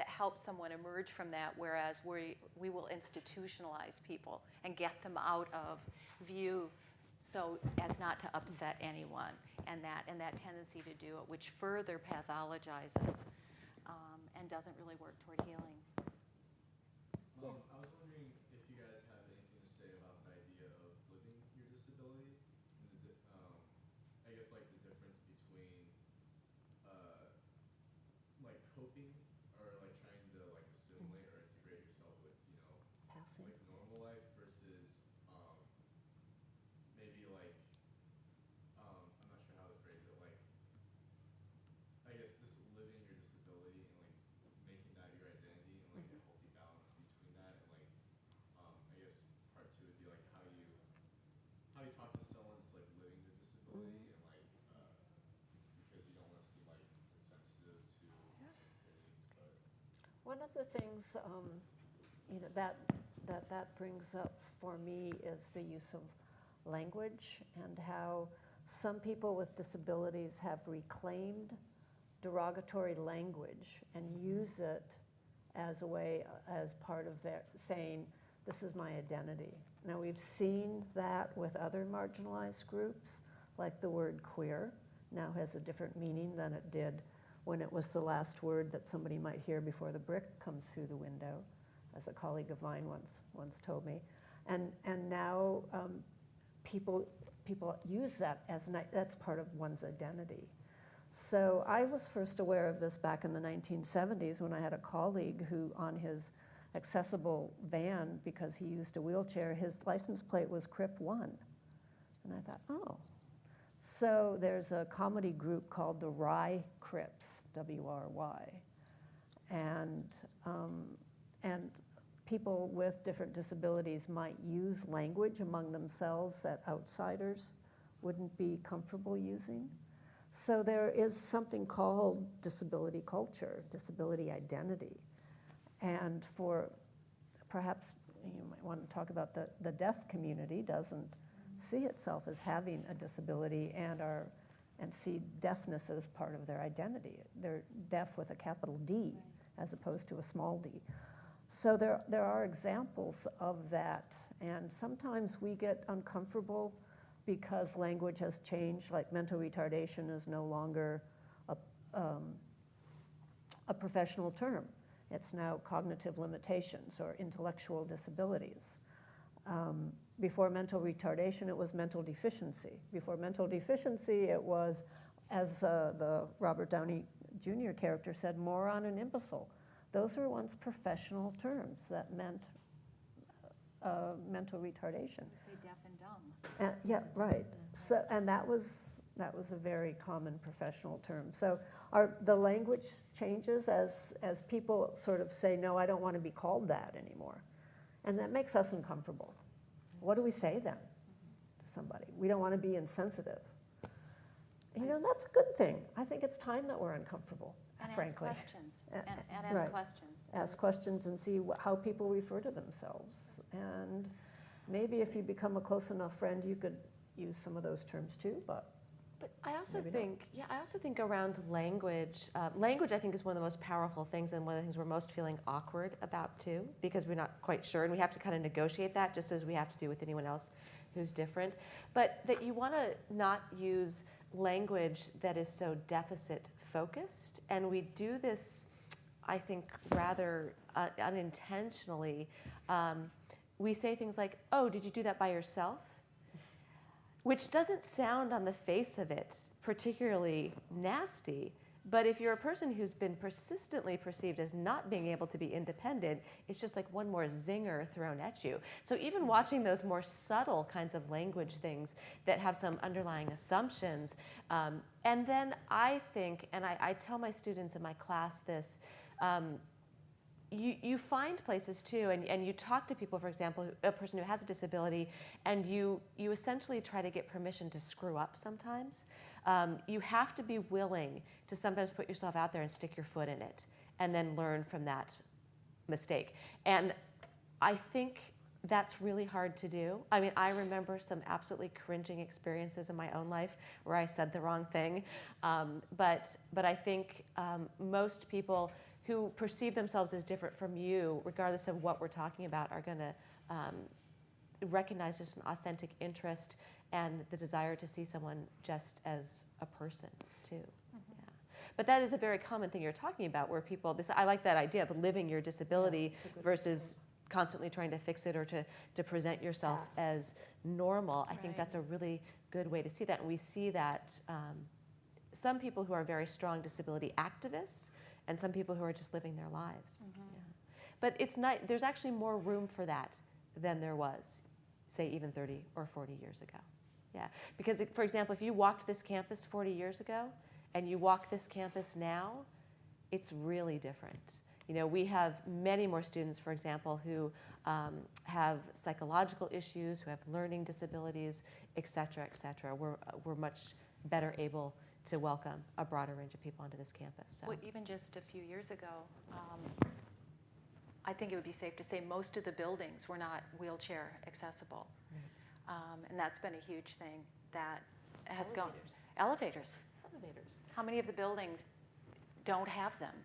helps someone emerge from that, whereas we will institutionalize people and get them out of view so as not to upset anyone, and that tendency to do it, which further pathologizes and doesn't really work toward healing. I was wondering if you guys have anything to say about the idea of living your disability, and I guess like the difference between like coping or like trying to like assimilate or integrate yourself with Passing. like normal life versus maybe like I'm not sure how to phrase it, like I guess just living your disability and like making that your identity and like a healthy balance between that, and like I guess part two would be like how you talk to someone that's like living the disability and like because you don't want to seem like insensitive to their needs. But One of the things that brings up for me is the use of language, and how some people with disabilities have reclaimed derogatory language and use it as a way, as part of their saying, this is my identity. Now, we've seen that with other marginalized groups, like the word queer now has a different meaning than it did when it was the last word that somebody might hear before the brick comes through the window, as a colleague of mine once told me. And now people use that as that's part of one's identity. So I was first aware of this back in the 1970s when I had a colleague who, on his accessible van, because he used a wheelchair, his license plate was Crip 1. And I thought, oh. So there's a comedy group called the Rye Crips, W-R-Y. And people with different disabilities might use language among themselves that outsiders wouldn't be comfortable using. So there is something called disability culture, disability identity. And for perhaps you might want to talk about the deaf community doesn't see itself as having a disability and see deafness as part of their identity. They're deaf with a capital D as opposed to a small d. So there are examples of that, and sometimes we get uncomfortable because language has changed, like mental retardation is no longer a professional term. It's now cognitive limitations or intellectual disabilities. Before mental retardation, it was mental deficiency. Before mental deficiency, it was, as the Robert Downey Jr. character said, moron and imbecile. Those were once professional terms that meant mental retardation. Say deaf and dumb. Yeah, right. So, and that was a very common professional term. So the language changes as people sort of say, no, I don't want to be called that anymore. And that makes us uncomfortable. What do we say then to somebody? We don't want to be insensitive. You know, that's a good thing. I think it's time that we're uncomfortable, And frankly. ask questions. And ask Right. questions. Ask questions and see how people refer to themselves. And maybe if you become a close enough friend, you could use some of those terms too, but I also maybe think, I also think around language, language I think is one of the most powerful things and one of the things we're most feeling awkward about too, because we're not quite sure, and we have to kind of negotiate that just as we have to do with anyone else who's different. But that you want to not use language that is so deficit focused, and we do this, I think, rather unintentionally. We say things like, oh, did you do that by yourself? Which doesn't sound on the face of it particularly nasty, but if you're a person who's been persistently perceived as not being able to be independent, it's just like one more zinger thrown at you. So even watching those more subtle kinds of language things that have some underlying assumptions, and then I think, and I tell my students in my class this, you find places too, and you talk to people, for example, a person who has a disability, and you essentially try to get permission to screw up sometimes. You have to be willing to sometimes put yourself out there and stick your foot in it, and then learn from that mistake. And I think that's really hard to do. I mean, I remember some absolutely cringing experiences in my own life where I said the wrong thing, but I think most people who perceive themselves as different from you, regardless of what we're talking about, are going to recognize just an authentic interest and the desire to see someone just as a person, too. Mm-hmm. Yeah. But that is a very common thing you're talking about, where people, I like that idea of living your disability versus constantly trying to fix it or to present yourself as normal. I think that's a really good way to see that. And we see that some people who are very strong disability activists, and some people who are just living their lives. Mm-hmm. Yeah. But it's not, there's actually more room for that than there was, say, even 30 or 40 years ago. Yeah, because for example, if you walked this campus 40 years ago and you walk this campus now, it's really different. You know, we have many more students, for example, who have psychological issues, who have learning disabilities, et cetera, et cetera. We're much better able to welcome a broader range of people onto this campus. So. Well, even just a few years ago, I think it would be safe to say most of the buildings were not wheelchair accessible. Right. And that's been a huge thing that has gone. Elevators. How many of the buildings don't have them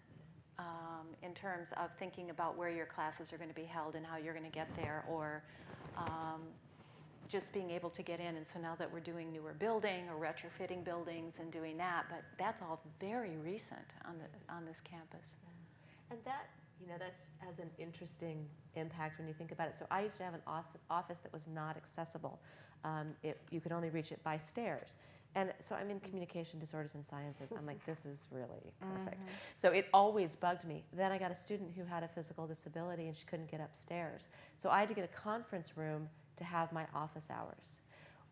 in terms of thinking about where your classes are going to be held and how you're going to get there, or just being able to get in. And so now that we're doing newer building or retrofitting buildings and doing that, but that's all very recent on this campus. And that, you know, that's has an interesting impact when you think about it. So I used to have an office that was not accessible. You could only reach it by stairs. And so I'm in communication disorders and sciences. I'm like, this is really perfect. Mm-hmm. So it always bugged me. Then I got a student who had a physical disability and she couldn't get upstairs. So I had to get a conference room to have my office hours.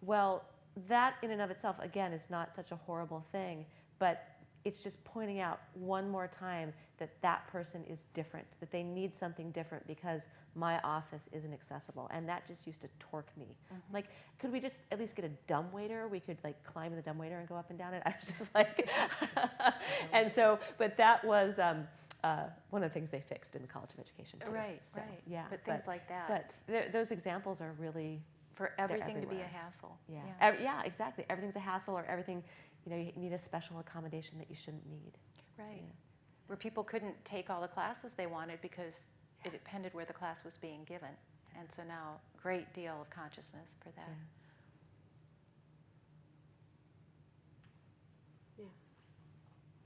Well, that in and of itself, again, is not such a horrible thing, but it's just pointing out one more time that that person is different, that they need something different because my office isn't accessible. And that just used to torque me. Mm-hmm. Like, could we just at least get a dumbwaiter? We could like climb the dumbwaiter and go up and down it. I was just like, and so, but that was one of the things they fixed in the College of Education too. Right, So, right. Yeah, But things like that. But those examples are really For everything to be a everywhere. hassle. yeah. Yeah. Yeah, exactly. Everything's a hassle, or everything, you need a special accommodation that you shouldn't need. Right. Yeah. Where people couldn't take all the classes they wanted because it depended where the class was being given. And so now, great deal of consciousness for that. Yeah.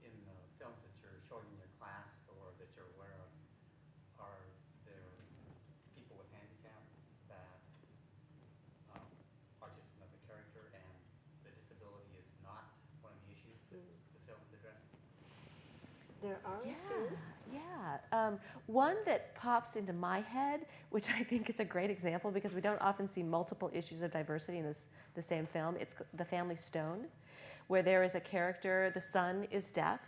In the films that you're showing in your class or that you're aware of, are there people with handicaps that are just another character and the disability is not one of the issues that the film is addressing? There are a few. Yeah. One that pops into my head, which I think is a great example because we don't often see multiple issues of diversity in the same film. It's The Family Stone, where there is a character, the son is deaf,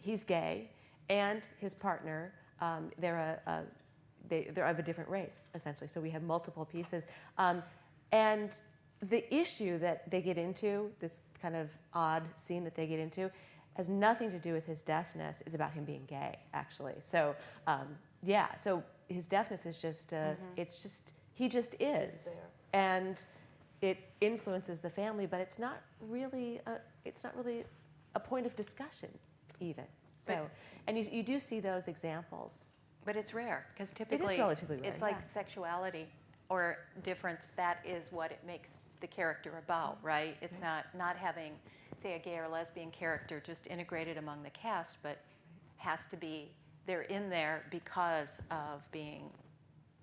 he's gay, and his partner, they're of a different race, essentially. So we have multiple pieces. And the issue that they get into, this kind of odd scene that they get into, has nothing to do with his deafness. It's about him being gay, actually. So, so his deafness is just, he just is. And it influences the family, but it's not really a point of discussion, even. So, and you do see those examples. But it's rare, because typically relatively rare, it's like yeah. sexuality or difference. That is what it makes the character about, right? It's not having, say, a gay or lesbian character just integrated among the cast, but has to be, they're in there because of being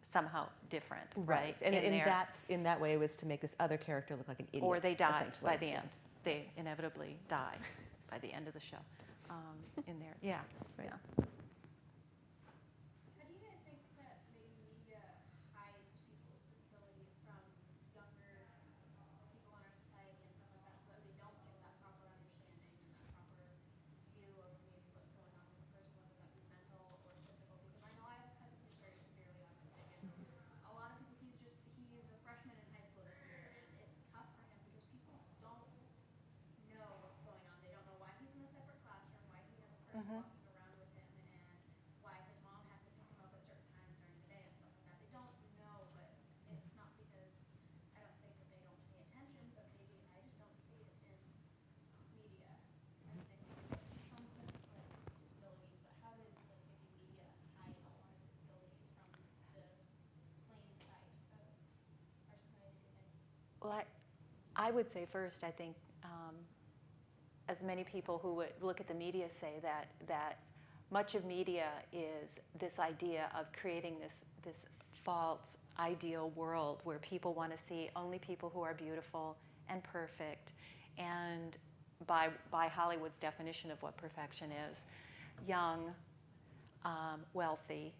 somehow different, right? And in that way, it was to make this other character look like an idiot. Or they die essentially. by the end. They inevitably die by the end of the show. In there, yeah, right. How do you guys think that maybe media hides people's disabilities from younger people in our society and stuff like that, so that we don't get that proper understanding and that proper view of maybe what's going on with the person, whether that be mental or physical? Because I know I have a cousin who's very severely autistic, and a lot of people, he is a freshman in high school this year, and it's tough for him because people don't know what's going on. They don't know why he's in a separate classroom, why he has a person walking around with him, and why his mom has to pick him up at certain times during the day and stuff like that. They don't know, but it's not because I don't think that they don't pay attention, but maybe I just don't see it in media. I think I see some stuff like disabilities, but how does like maybe media hide a lot of disabilities from the plain sight of our society, do you think? Well, I would say first, I think, as many people who would look at the media say that much of media is this idea of creating this false ideal world where people want to see only people who are beautiful and perfect, and by Hollywood's definition of what perfection is, young, wealthy,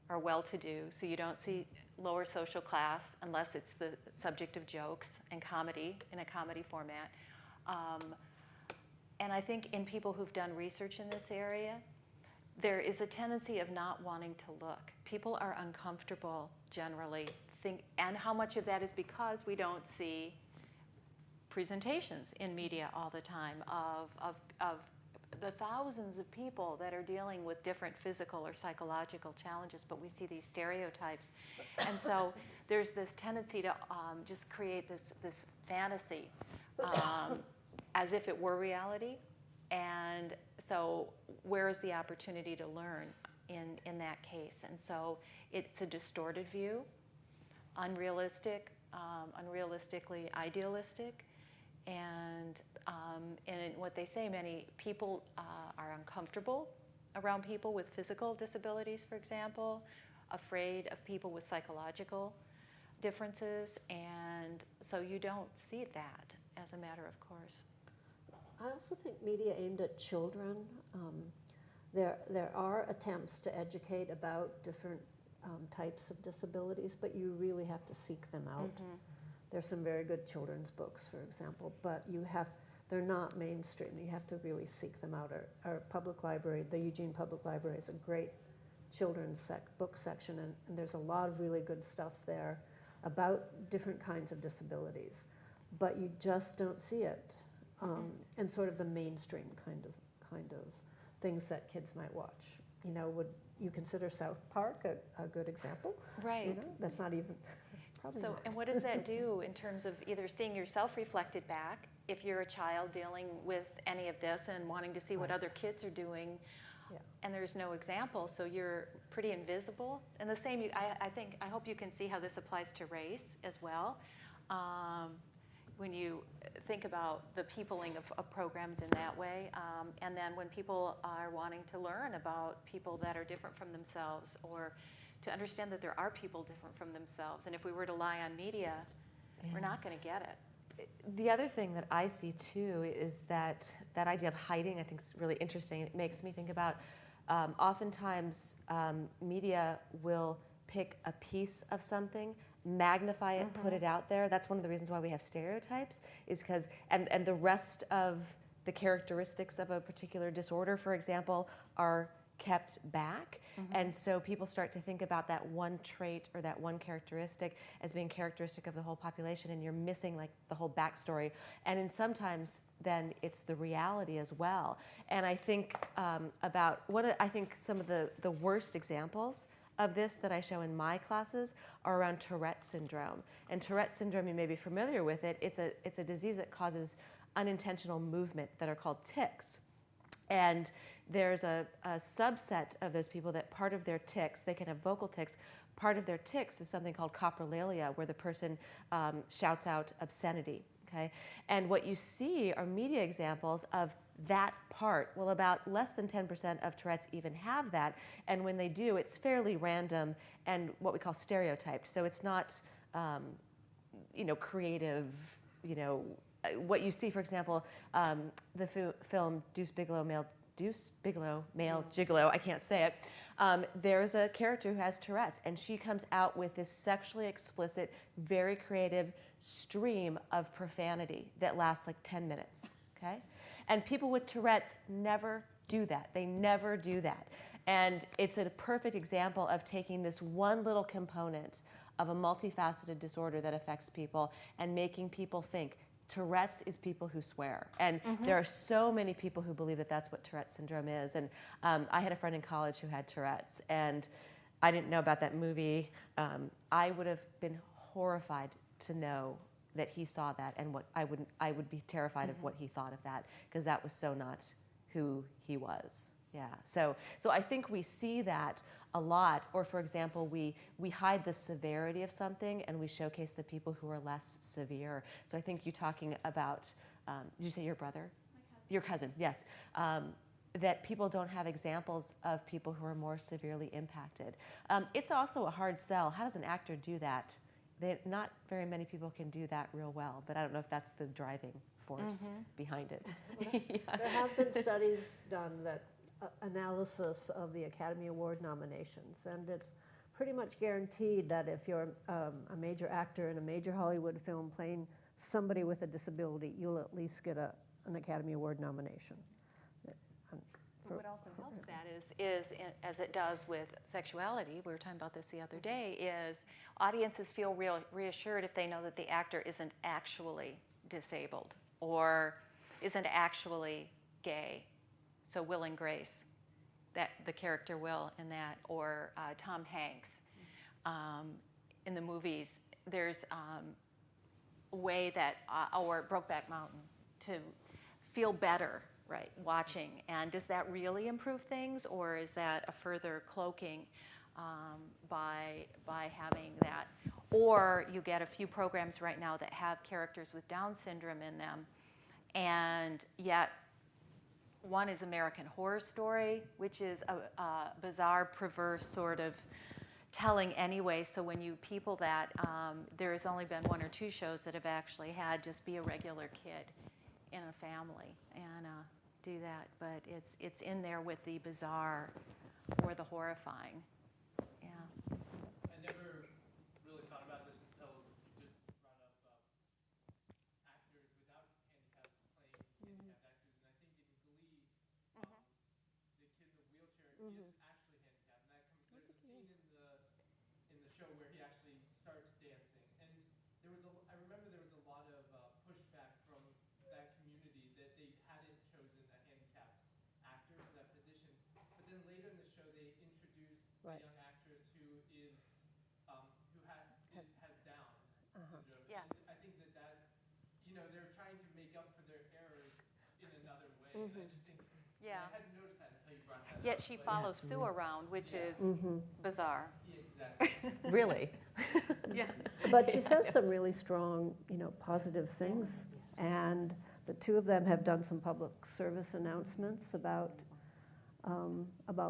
or well-to-do. So you don't see lower social class unless it's the subject of jokes and comedy in a comedy format. And I think in people who've done research in this area, there is a tendency of not wanting to look. People are uncomfortable generally, and how much of that is because we don't see presentations in media all the time of the thousands of people that are dealing with different physical or psychological challenges, but we see these stereotypes. And so there's this tendency to just create this fantasy as if it were reality. And so where is the opportunity to learn in that case? And so it's a distorted view, unrealistic, unrealistically idealistic. And in what they say, many people are uncomfortable around people with physical disabilities, for example, afraid of people with psychological differences, and so you don't see that as a matter of course. I also think media aimed at children. There are attempts to educate about different types of disabilities, but you really have to seek them out. There's some very good children's books, for example, but they're not mainstream. You have to really seek them out. Our public library, the Eugene Public Library, is a great children's book section, and there's a lot of really good stuff there about different kinds of disabilities, but you just don't see it in sort of the mainstream kind of things that kids might watch. You know, would you consider South Park a good example? Right. You know, that's not even, probably So, not. and what does that do in terms of either seeing yourself reflected back, if you're a child dealing with any of this and wanting to see what Right. other kids are doing, Yeah. and there's no example, so you're pretty invisible. And the same, I hope you can see how this applies to race as well. When you think about the peopling of programs in that way, and then when people are wanting to learn about people that are different from themselves, or to understand that there are people different from themselves, and if we were to rely on media, we're not going to get it. The other thing that I see too is that idea of hiding, I think, is really interesting. It makes me think about oftentimes media will pick a piece of something, magnify it, put it out there. That's one of the reasons why we have stereotypes, is because, and the rest of the characteristics of a particular disorder, for example, are kept back. And so people start to think about that one trait or that one characteristic as being characteristic of the whole population, and you're missing like the whole backstory. And in sometimes then it's the reality as well. And I think about I think some of the worst examples of this that I show in my classes are around Tourette syndrome. And Tourette syndrome, you may be familiar with it. It's a disease that causes unintentional movement that are called tics. And there's a subset of those people that part of their tics, they can have vocal tics, part of their tics is something called coprolalia, where the person shouts out obscenity. Okay? And what you see are media examples of that part. Well, about less than 10% of Tourette's even have that. And when they do, it's fairly random and what we call stereotyped. So it's not, creative, what you see, for example, the film Deuce Bigelow, Male Gigolo, I can't say it. There's a character who has Tourette's, and she comes out with this sexually explicit, very creative stream of profanity that lasts like 10 minutes, okay? And people with Tourette's never do that. They never do that. And it's a perfect example of taking this one little component of a multifaceted disorder that affects people and making people think Tourette's is people who swear. And there are so many people who believe that that's what Tourette syndrome is. And I had a friend in college who had Tourette's, and I didn't know about that movie. I would have been horrified to know that he saw that, and I would be terrified of what he thought of that, because that was so not who he was. Yeah. So I think we see that a lot. Or for example, we hide the severity of something and we showcase the people who are less severe. So I think you're talking about, did you say your brother? My cousin. Your cousin, yes. That people don't have examples of people who are more severely impacted. It's also a hard sell. How does an actor do that? Not very many people can do that real well, but I don't know if that's the driving force behind it. There have been studies done that analysis of the Academy Award nominations, and it's pretty much guaranteed that if you're a major actor in a major Hollywood film playing somebody with a disability, you'll at least get an Academy Award nomination. What also helps that is as it does with sexuality, we were talking about this the other day, is audiences feel reassured if they know that the actor isn't actually disabled or isn't actually gay. So Will and Grace, that the character Will in that, or Tom Hanks. In the movies, there's a way that, or Brokeback Mountain, to feel better, right, watching. And does that really improve things, or is that a further cloaking by having that? Or you get a few programs right now that have characters with Down syndrome in them, and yet one is American Horror Story, which is a bizarre, perverse sort of telling anyway. So when you people that, there has only been 1 or 2 shows that have actually had just be a regular kid in a family and do that. But it's in there with the bizarre or the horrifying. Yeah. I never really thought about this until you just brought up actors without handicaps playing handicapped actors, and I think in Glee, the kid in the wheelchair is actually handicapped, and there's a scene in the show where he actually starts dancing, and I remember there was a lot of pushback from that community that they hadn't chosen a handicapped actor for that position, Right. young actress who is who has Downs syndrome. Yes. And I think that they're trying to make up for their errors in another way. And I just think Yeah. I hadn't noticed that until you brought that up. Yet she but- follows Sue around, which is bizarre. Yeah, exactly. Really? Yeah. But she says some really strong, positive things. And the two of them have done some public service announcements about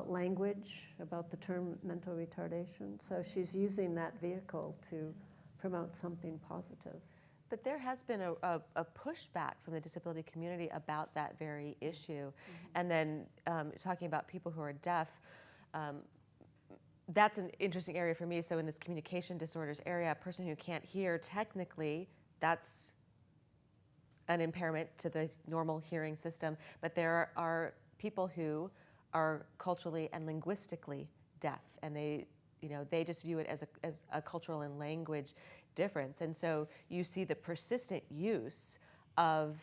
language, about the term mental retardation. So she's using that vehicle to promote something positive. But there has been a pushback from the disability community about that very issue. And then talking about people who are deaf, that's an interesting area for me. So in this communication disorders area, a person who can't hear, technically, that's an impairment to the normal hearing system. But there are people who are culturally and linguistically deaf, and they just view it as a cultural and language difference. And so you see the persistent use of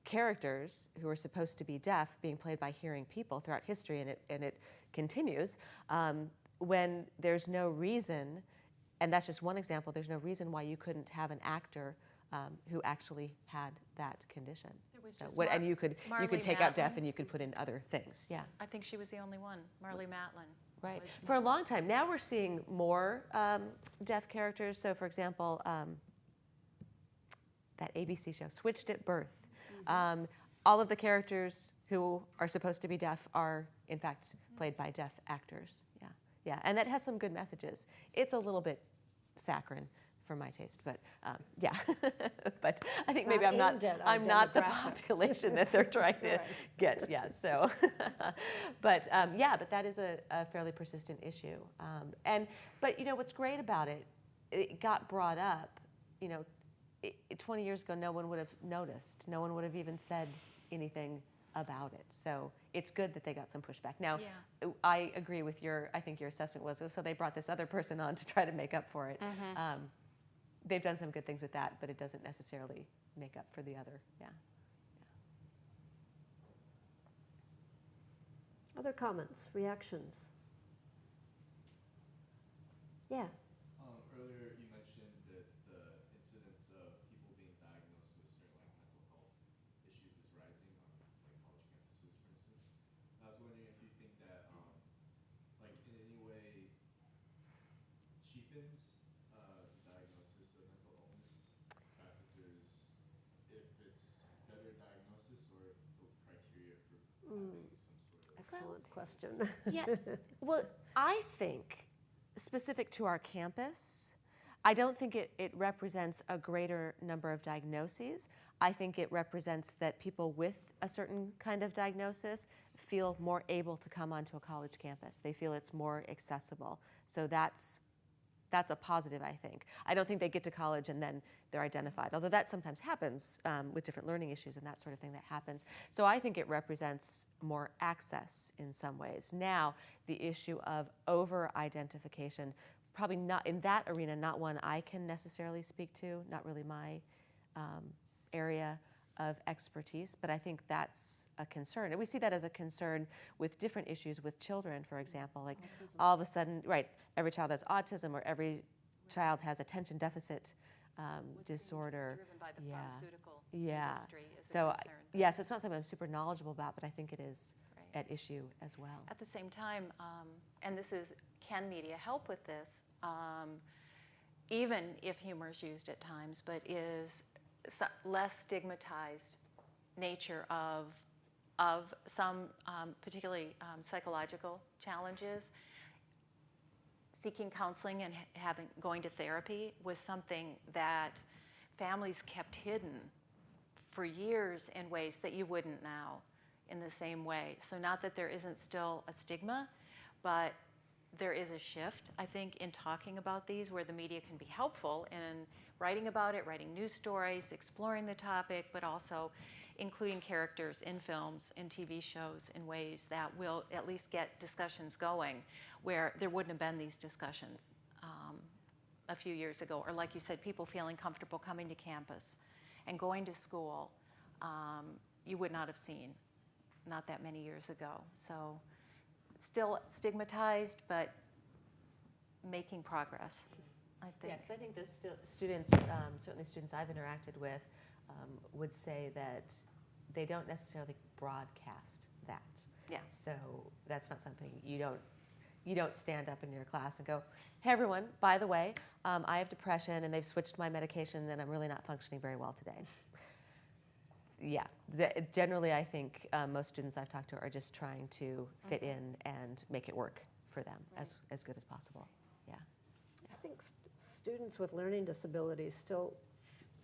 characters who are supposed to be deaf being played by hearing people throughout history, and it continues when there's no reason, and that's just one example, there's no reason why you couldn't have an actor who actually had that condition. There was So just and you could Marley take out deaf Matlin. and you could put in other things. Yeah. I think she was the only one, Marley Matlin. Right. was- For a long time. Now we're seeing more deaf characters. So, for example, that ABC show, Switched at Birth. All of the characters who are supposed to be deaf are, in fact, played by deaf actors. Yeah. Yeah. And that has some good messages. It's a little bit saccharine for my taste, but yeah. But I think maybe I'm not the population that they're trying to get. Yeah. So, but but that is a fairly persistent issue. But what's great about it? It got brought up. 20 years ago, no one would have noticed. No one would have even said anything about it. So it's good that they got some pushback. Now, I agree with I think your assessment was, so they brought this other person on to try to make up for it. They've done some good things with that, but it doesn't necessarily make up for the other. Yeah. Other comments, reactions? Yeah. Earlier you mentioned that the incidence of people being diagnosed with certain mental health issues is rising on college campuses, for instance. I was wondering if you think that in any way cheapens the diagnosis of mental illness, the fact that if it's better diagnosis, or if the criteria for having some sort of Excellent question. Yeah. Well, I think specific to our campus, I don't think it represents a greater number of diagnoses. I think it represents that people with a certain kind of diagnosis feel more able to come onto a college campus. They feel it's more accessible. So that's a positive, I think. I don't think they get to college and then they're identified, although that sometimes happens with different learning issues and that sort of thing that happens. So I think it represents more access in some ways. Now, the issue of over-identification, probably not in that arena, not one I can necessarily speak to, not really my area of expertise, but I think that's a concern. And we see that as a concern with different issues with children, for example, like all of a sudden, every child has autism or every child has attention deficit disorder. Driven by the pharmaceutical Yeah. industry is So, a concern. so it's not something I'm super knowledgeable about, but I think it is Right. at issue as well. At the same time, and this is, can media help with this? Even if humor is used at times, but is less stigmatized nature of some particularly psychological challenges. Seeking counseling and going to therapy was something that families kept hidden for years in ways that you wouldn't now in the same way. So not that there isn't still a stigma, but there is a shift, I think, in talking about these where the media can be helpful in writing about it, writing news stories, exploring the topic, but also including characters in films, in TV shows in ways that will at least get discussions going where there wouldn't have been these discussions a few years ago. Or like you said, people feeling comfortable coming to campus and going to school, you would not have seen not that many years ago. So still stigmatized, but making progress, I think. Yeah, because I think those students, certainly students I've interacted with, would say that they don't necessarily broadcast that. Yeah. So that's not something you don't stand up in your class and go, hey everyone, by the way, I have depression and they've switched my medication and I'm really not functioning very well today. Yeah, generally I think most students I've talked to are just trying to fit in and make it work for them as good as possible. Yeah. I think students with learning disabilities still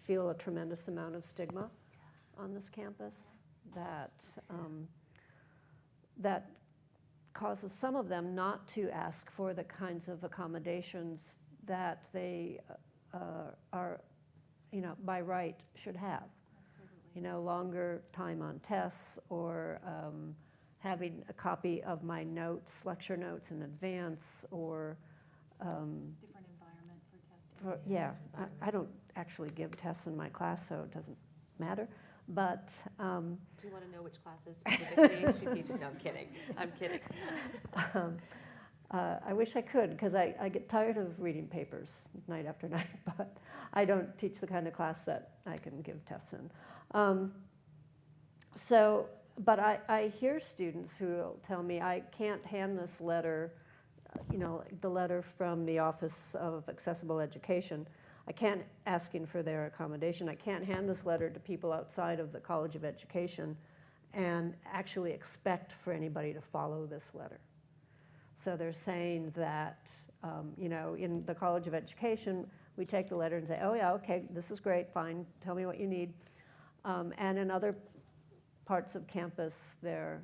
feel a tremendous amount of stigma on this campus that causes some of them not to ask for the kinds of accommodations that they are, by right should have. Longer time on tests, or having a copy of my notes, lecture notes in advance, or Different environment for testing. yeah, I don't actually give tests in my class, so it doesn't matter. But Do you want to know which classes specifically she teaches? No, I'm kidding. I'm kidding. I wish I could, because I get tired of reading papers night after night, but I don't teach the kind of class that I can give tests in. But I hear students who will tell me, I can't hand this letter, the letter from the Office of Accessible Education. I can't, asking for their accommodation, I can't hand this letter to people outside of the College of Education and actually expect for anybody to follow this letter. So they're saying that, in the College of Education, we take the letter and say, oh yeah, okay, this is great, fine, tell me what you need. And in other parts of campus, their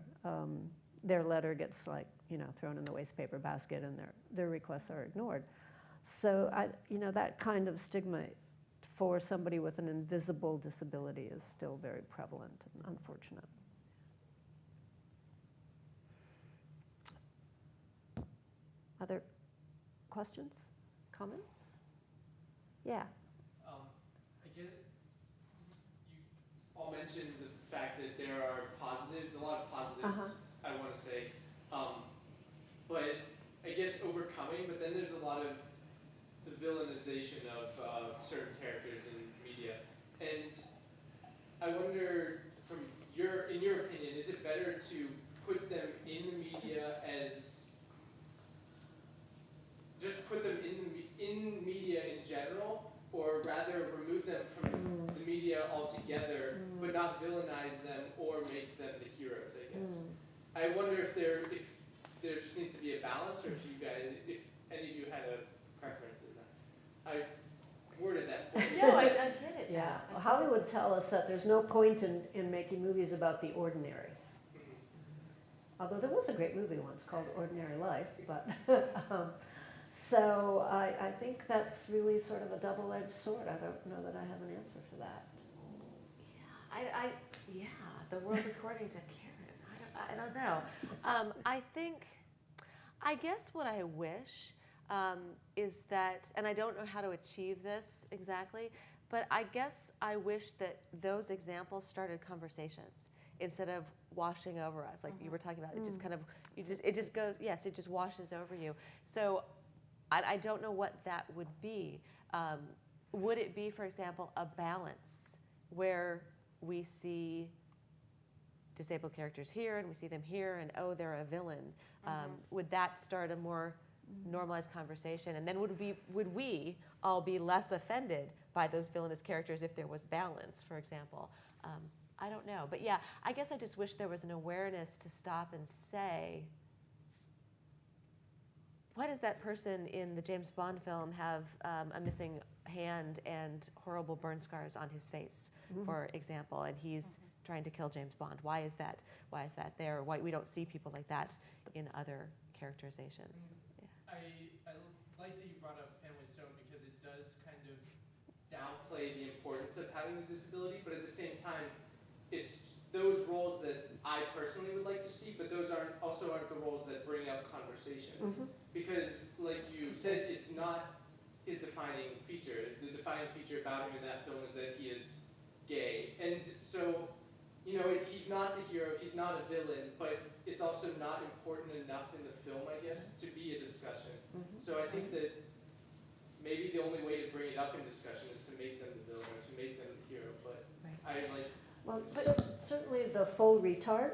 letter gets thrown in the waste paper basket and their requests are ignored. So that kind of stigma for somebody with an invisible disability is still very prevalent and unfortunate. Other questions, comments? Yeah. I get it. You all mentioned the fact that there are positives, a lot of positives, I want to say. But I guess overcoming, but then there's a lot of the villainization of certain characters in media. And I wonder, in your opinion, is it better to put them in the media as just put them in media in general, or rather remove them from the media altogether, but not villainize them or make them the heroes, I guess. I wonder if there just needs to be a balance, or if any of you had a preference in that. I worded that for you. No, I get it. Yeah. Well, Hollywood tell us that there's no point in making movies about the ordinary. Although there was a great movie once called Ordinary Life, but so I think that's really sort of a double-edged sword. I don't know that I have an answer for that. Yeah, the world according to Karen. I don't know. I guess what I wish is that, and I don't know how to achieve this exactly, but I guess I wish that those examples started conversations instead of washing over us, like you were talking about. It just kind of, it just goes, yes, it just washes over you. So I don't know what that would be. Would it be, for example, a balance where we see disabled characters here and we see them here and, oh, they're a villain? Would that start a more normalized conversation? And then would we all be less offended by those villainous characters if there was balance, for example? I don't know. But yeah, I guess I just wish there was an awareness to stop and say, why does that person in the James Bond film have a missing hand and horrible burn scars on his face, for example, and he's trying to kill James Bond? Why is that there? Why we don't see people like that in other characterizations? Yeah. I like that you brought up Family Stone, because it does kind of downplay the importance of having a disability, but at the same time, it's those roles that I personally would like to see, but those aren't the roles that bring up conversations. Because, like you said, it's not his defining feature. The defining feature about him in that film is that he is gay. And so, he's not the hero, he's not a villain, but it's also also not important enough in the film, I guess, to be a discussion. So I think that maybe the only way to bring it up in discussion is to make them the villain or to make them the hero. But I like. Well, certainly the full retard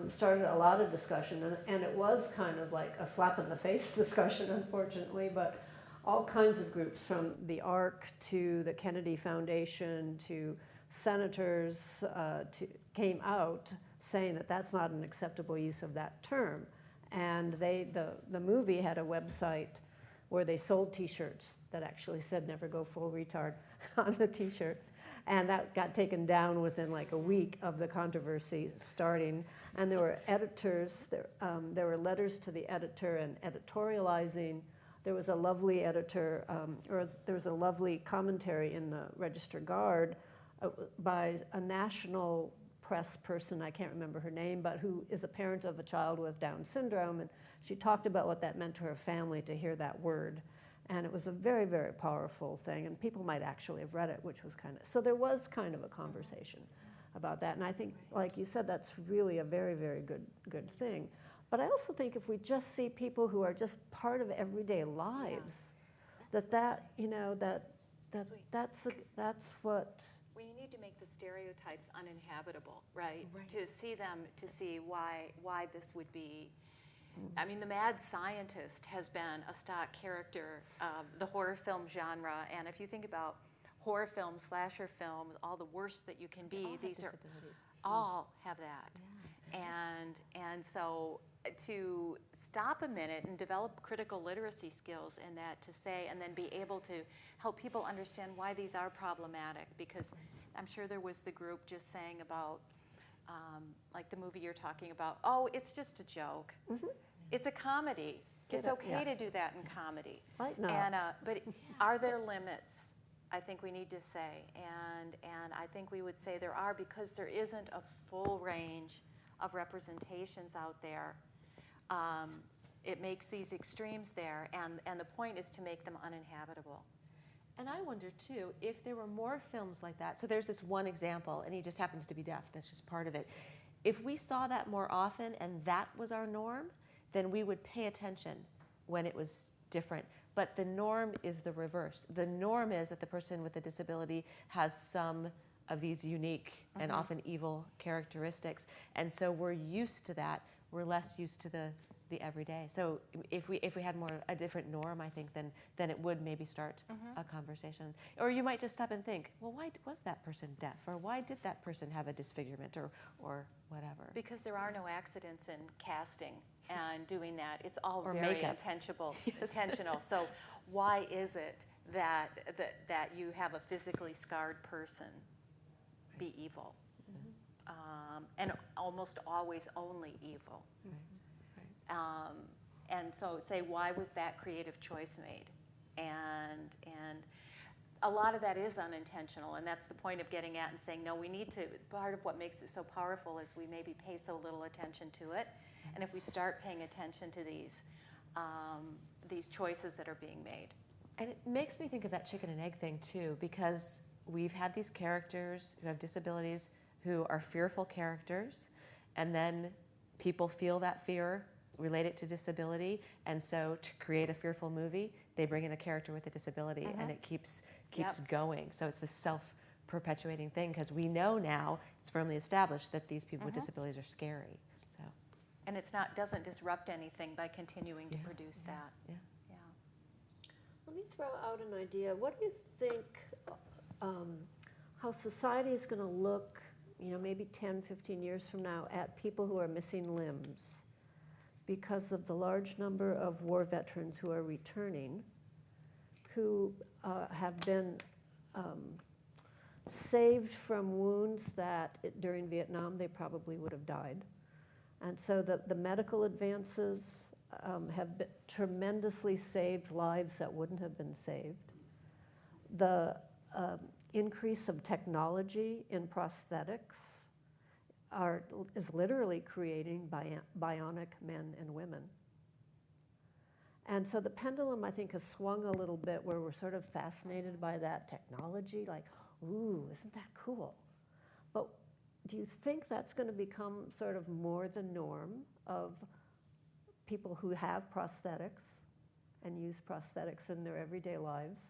started a lot of discussion, and it was kind of like a slap in the face discussion, unfortunately, but all kinds of groups, from the ARC to the Kennedy Foundation to senators, came out saying that that's not an acceptable use of that term. And the movie had a website where they sold T-shirts that actually said "never go full retard" on the T-shirt. And that got taken down within like a week of the controversy starting. And there were editors, there were letters to the editor and editorializing. There was a lovely editor, or there was a lovely commentary in the Register Guard by a national press person, I can't remember her name, but who is a parent of a child with Down syndrome. And she talked about what that meant to her family to hear that word. And it was a very, very powerful thing, and people might actually have read it, which was kind of, so there was kind of a conversation about that. And I think, like you said, that's really a very, very good thing. But I also think if we just see people who are just part of everyday lives, you know, that's what. We need to make the stereotypes uninhabitable, right? To see them, to see why this would be. I mean, the mad scientist has been a stock character of the horror film genre, and if you think about horror film, slasher film, all the worst that you can be, these are all have that. And so to stop a minute and develop critical literacy skills in that, to say, and then be able to help people understand why these are problematic, because I'm sure there was the group just saying about like the movie you're talking about, oh, it's just a joke. It's a comedy. It's okay to do that in comedy. Right now. And, but are there limits? I think we need to say, and I think we would say there are, because there isn't a full range of representations out there. It makes these extremes there, and the point is to make them uninhabitable. And I wonder too, if there were more films like that, so there's this one example, and he just happens to be deaf, that's just part of it. If we saw that more often and that was our norm, then we would pay attention when it was different. But the norm is the reverse. The norm is that the person with a disability has some of these unique and often evil characteristics. And so we're used to that. We're less used to the everyday. So if we had a different norm, I think, then it would maybe start a conversation. Or you might just stop and think, well, why was that person deaf? Or why did that person have a disfigurement or whatever? Because there are no accidents in casting and doing that. It's all Or very makeup. intentional. So why is it that you have a physically scarred person be evil? And almost always only evil. And so say, why was that creative choice made? And a lot of that is unintentional, and that's the point of getting at and saying, no, we need to, part of what makes it so powerful is we maybe pay so little attention to it. And if we start paying attention to these choices that are being made. And it makes me think of that chicken and egg thing too, because we've had these characters who have disabilities who are fearful characters, and then people feel that fear, relate it to disability, and so to create a fearful movie, they bring in a character with a disability, and it keeps going. So it's this self-perpetuating thing, because we know now, it's firmly established that these people with disabilities are scary. So. And doesn't disrupt anything by continuing to produce that. Yeah. Let me throw out an idea. What do you think how society is going to look, maybe 10, 15 years from now, at people who are missing limbs because of the large number of war veterans who are returning, who have been saved from wounds that during Vietnam they probably would have died. And so the medical advances have tremendously saved lives that wouldn't have been saved. The increase of technology in prosthetics is literally creating bionic men and women. And so the pendulum, I think, has swung a little bit where we're sort of fascinated by that technology, like, ooh, isn't that cool? But do you think that's going to become sort of more the norm of people who have prosthetics and use prosthetics in their everyday lives?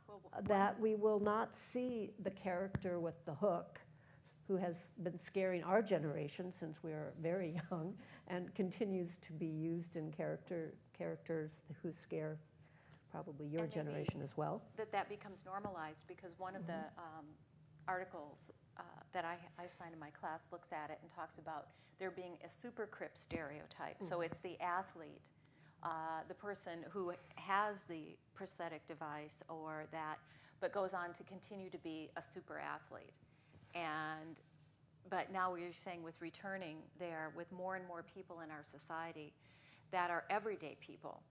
Well, That we will not see the character with the hook who has been scaring our generation since we were very young and continues to be used in characters who scare probably your And maybe generation as well. that becomes normalized, because one of the articles that I assign in my class looks at it and talks about there being a super crip stereotype. So it's the athlete, the person who has the prosthetic device or that, but goes on to continue to be a super athlete. But now we're saying with returning there, with more and more people in our society that are everyday people.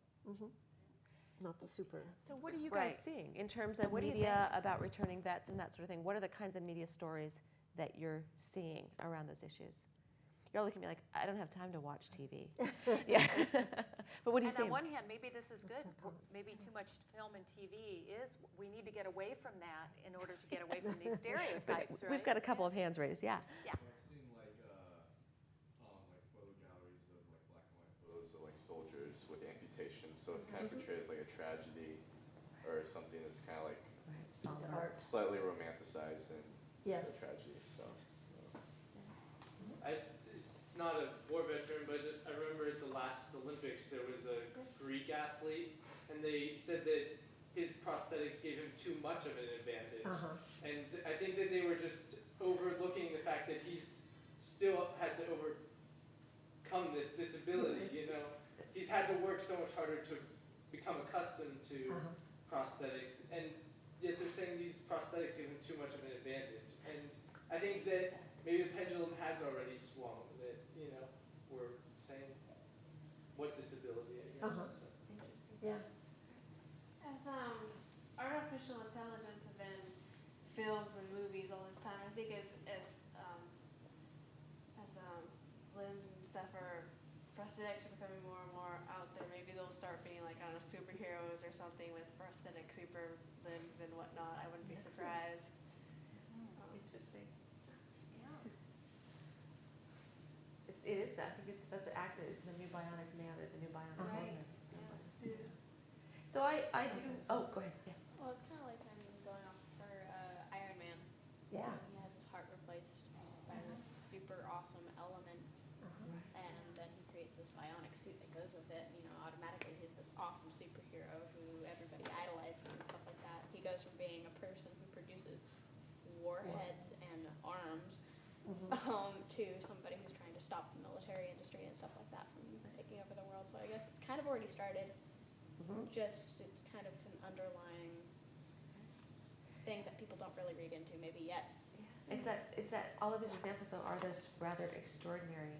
Not the super. So what are you Right. guys seeing in terms of What do you media about returning vets and that sort of thing? What are the kinds of media stories that you're seeing around those issues? You're all looking at me like, I don't have time to watch TV. Yeah. But what do you And see? on one hand, maybe this is good. Maybe too much film and TV is, we need to get away from that in order to get away from these stereotypes, right? We've got a couple of hands raised, yeah. Yeah. I've seen like photo galleries of like black and white photos of like soldiers with amputations, so it's kind of portrayed as like a tragedy or something that's kind of like Art. slightly romanticized and Yes. a tragedy. So. It's not a war veteran, but I remember at the last Olympics there was a Greek athlete, and they said that his prosthetics gave him too much of an advantage. And I think that they were just overlooking the fact that he's still had to overcome this disability, you know. He's had to work so much harder to become accustomed to prosthetics, and yet they're saying these prosthetics give him too much of an advantage. And I think that maybe the pendulum has already swung, that, you know, we're saying what disability, I guess. So. Yeah. As artificial intelligence have been films and movies all this time, I think as limbs and stuff are prosthetics are becoming more and more out there, maybe they'll start being like, I don't know, superheroes or something with prosthetic super limbs and whatnot. I wouldn't be surprised. Interesting. It is that. I think that's accurate. It's the new bionic man or the new bionic woman. So I do. Oh, go ahead. Yeah. Well, it's kind of like going off for Iron Man. Yeah. He has his heart replaced by this super awesome element, and then he creates this bionic suit that goes with it. You know, automatically he's this awesome superhero who everybody idolizes and stuff like that. He goes from being a person who produces warheads and arms to somebody who's trying to stop the military industry and stuff like that from taking over the world. So I guess it's kind of already started. Just it's kind of an underlying thing that people don't really read into maybe yet. It's that all of these examples though are those rather extraordinary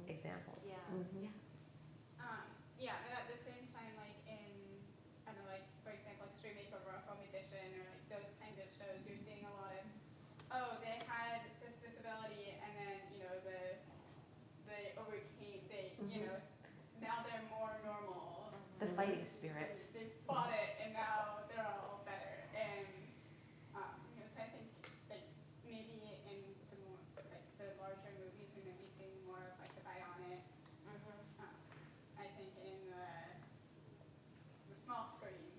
examples. Yeah. Yeah, and at the same time, like in, I don't know, like for example, like Street Makeover or Home Edition or like those kind of shows, you're seeing a lot of, oh, they had this disability and then, you know, they overcame, you know, now they're more normal. The fighting spirit. They fought it and now they're all better. And, you know, so I think like maybe in the more, like the larger movies, we're going to be seeing more of like the bionic. I think in the small screen,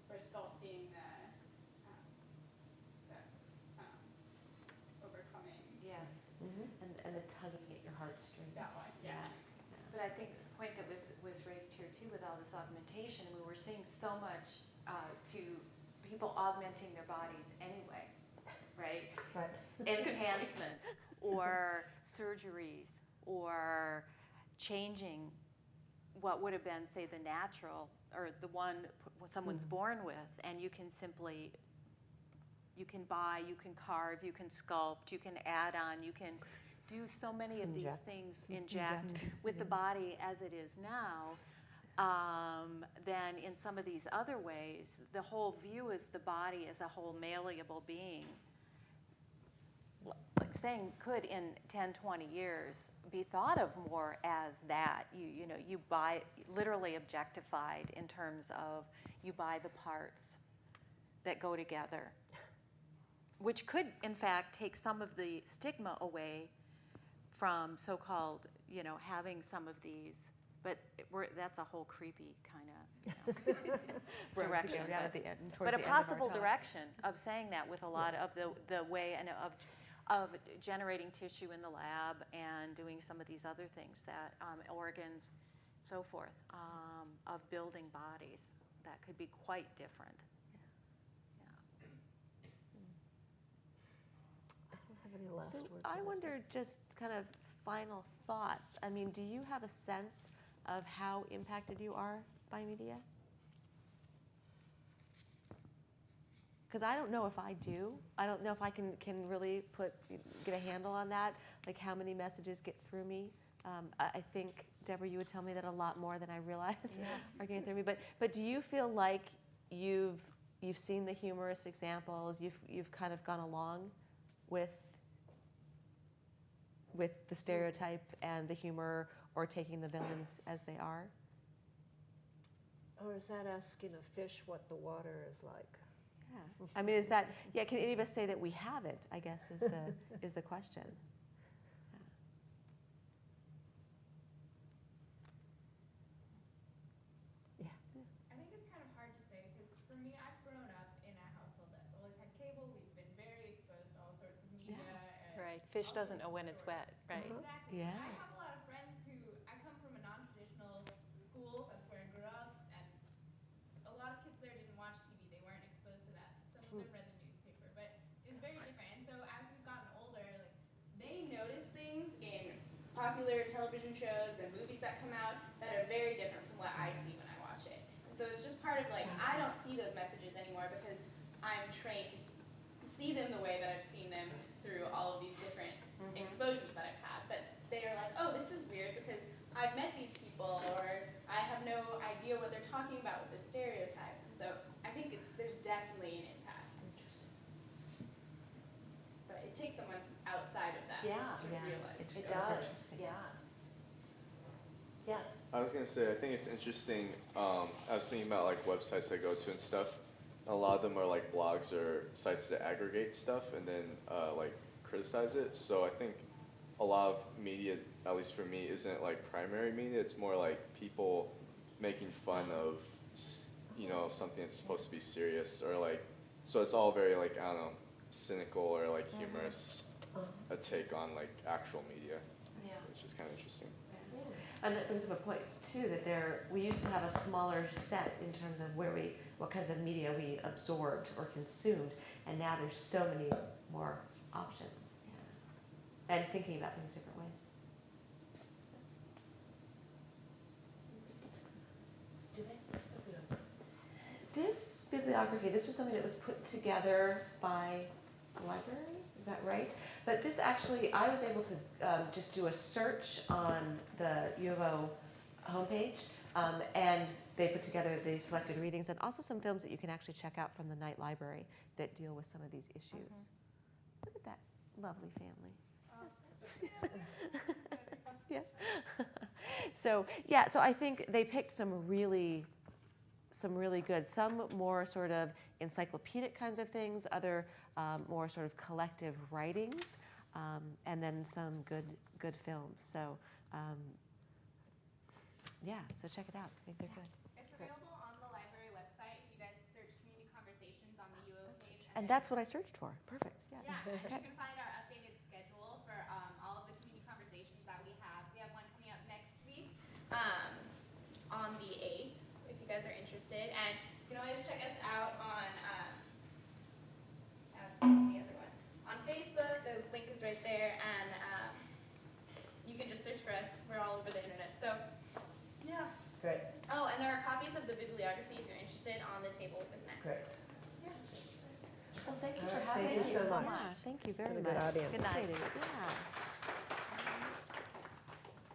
we're still seeing the overcoming. Yes. And the tugging at your heartstrings. That one, yeah. But I think the point that was raised here too with all this augmentation, we were seeing so much to people augmenting their bodies anyway, right? Right. Enhancements or surgeries or changing what would have been, say, the natural or the one someone's born with, and you can simply, you can buy, you can carve, you can sculpt, you can add on, you can do so many of these things, inject with the body as it is now. Then in some of these other ways, the whole view is the body as a whole malleable being. Like saying could in 10, 20 years be thought of more as that. You know, you buy, literally objectified in terms of you buy the parts that go together. which could, in fact, take some of the stigma away from so-called, having some of these. But that's a whole creepy kind of direction. At the end, But a possible direction of saying that with a lot of the way and of generating tissue in the lab and doing some of these other things that organs, so forth, of building bodies that could be quite different. I don't have any last So words. I on this wonder, just kind of final thoughts. I mean, do you have a sense of how impacted you are by media? Because I don't know if I do. I don't know if I can really get a handle on that, like how many messages get through me. I think, Deborah, you would tell me that a lot more than I realize are getting through me. But do you feel like you've seen the humorous examples, you've kind of gone along with the stereotype and the humor, or taking the villains as they are? Or is that asking a fish what the water is like? Yeah. I mean, can any of us say that we have it, I guess, is the question. Yeah. I think it's kind of hard to say because for me, I've grown up in a household that's always had cable. We've been very exposed to all sorts of media. And Right. Fish all doesn't sorts know of when it's stories. wet, right? Exactly. Yeah. I have a lot of friends who, I come from a non-traditional school, that's where I grew up, and a lot of kids there didn't watch TV, they weren't exposed to that. Some of them read the newspaper, but it was very different. And so as we've gotten older, like, they notice things in popular television shows and movies that come out that are very different from what I see when I watch it. And so it's just part of like, I don't see those messages anymore because I'm trained to see them the way that I've seen them through all of these different exposures that I've had. But they are like, oh, this is weird because I've met these people, or I have no idea what they're talking about with this stereotype. And so I think there's definitely an impact. But it takes someone outside of that to realize. It does. Yeah. Yes. I was gonna say, I think it's interesting. I was thinking about like websites I go to and stuff. A lot of them are like blogs or sites that aggregate stuff and then like criticize it. So I think a lot of media, at least for me, isn't like primary media. It's more like people making fun of, something that's supposed to be serious, or like, so it's all very like, I don't know, cynical or like humorous, a take on like actual media, which is kind of interesting. And that brings up a point too, that we used to have a smaller set in terms of what kinds of media we absorbed or consumed, and now there's so many more options. And thinking about things different ways. This bibliography, this was something that was put together by the library, is that right? But this actually, I was able to just do a search on the U of O homepage, and they put together the selected readings and also some films that you can actually check out from the Night Library that deal with some of these issues. Look at that lovely family. Yes. So I think they picked some really good, some more sort of encyclopedic kinds of things, other more sort of collective writings, and then some good films. So so check it out. I think they're good. It's available on the library website. If you guys search community conversations on the UO page. And that's what I searched for. Perfect. Yeah. And Okay. you can find our updated schedule for all of the community conversations that we have. We have one coming up next week on the 8th, if you guys are interested. And you can always check us out on the other one. On Facebook, the link is right there. And you can just search for us. We're all over the internet. So, yeah. Great. Oh, and there are copies of the bibliography if you're interested on the table with the snack. Great. Yeah. Well, thank you All for right, having thank us. you so much. Yeah, thank you very What a much. good audience. Good night. Appreciate it. Yeah.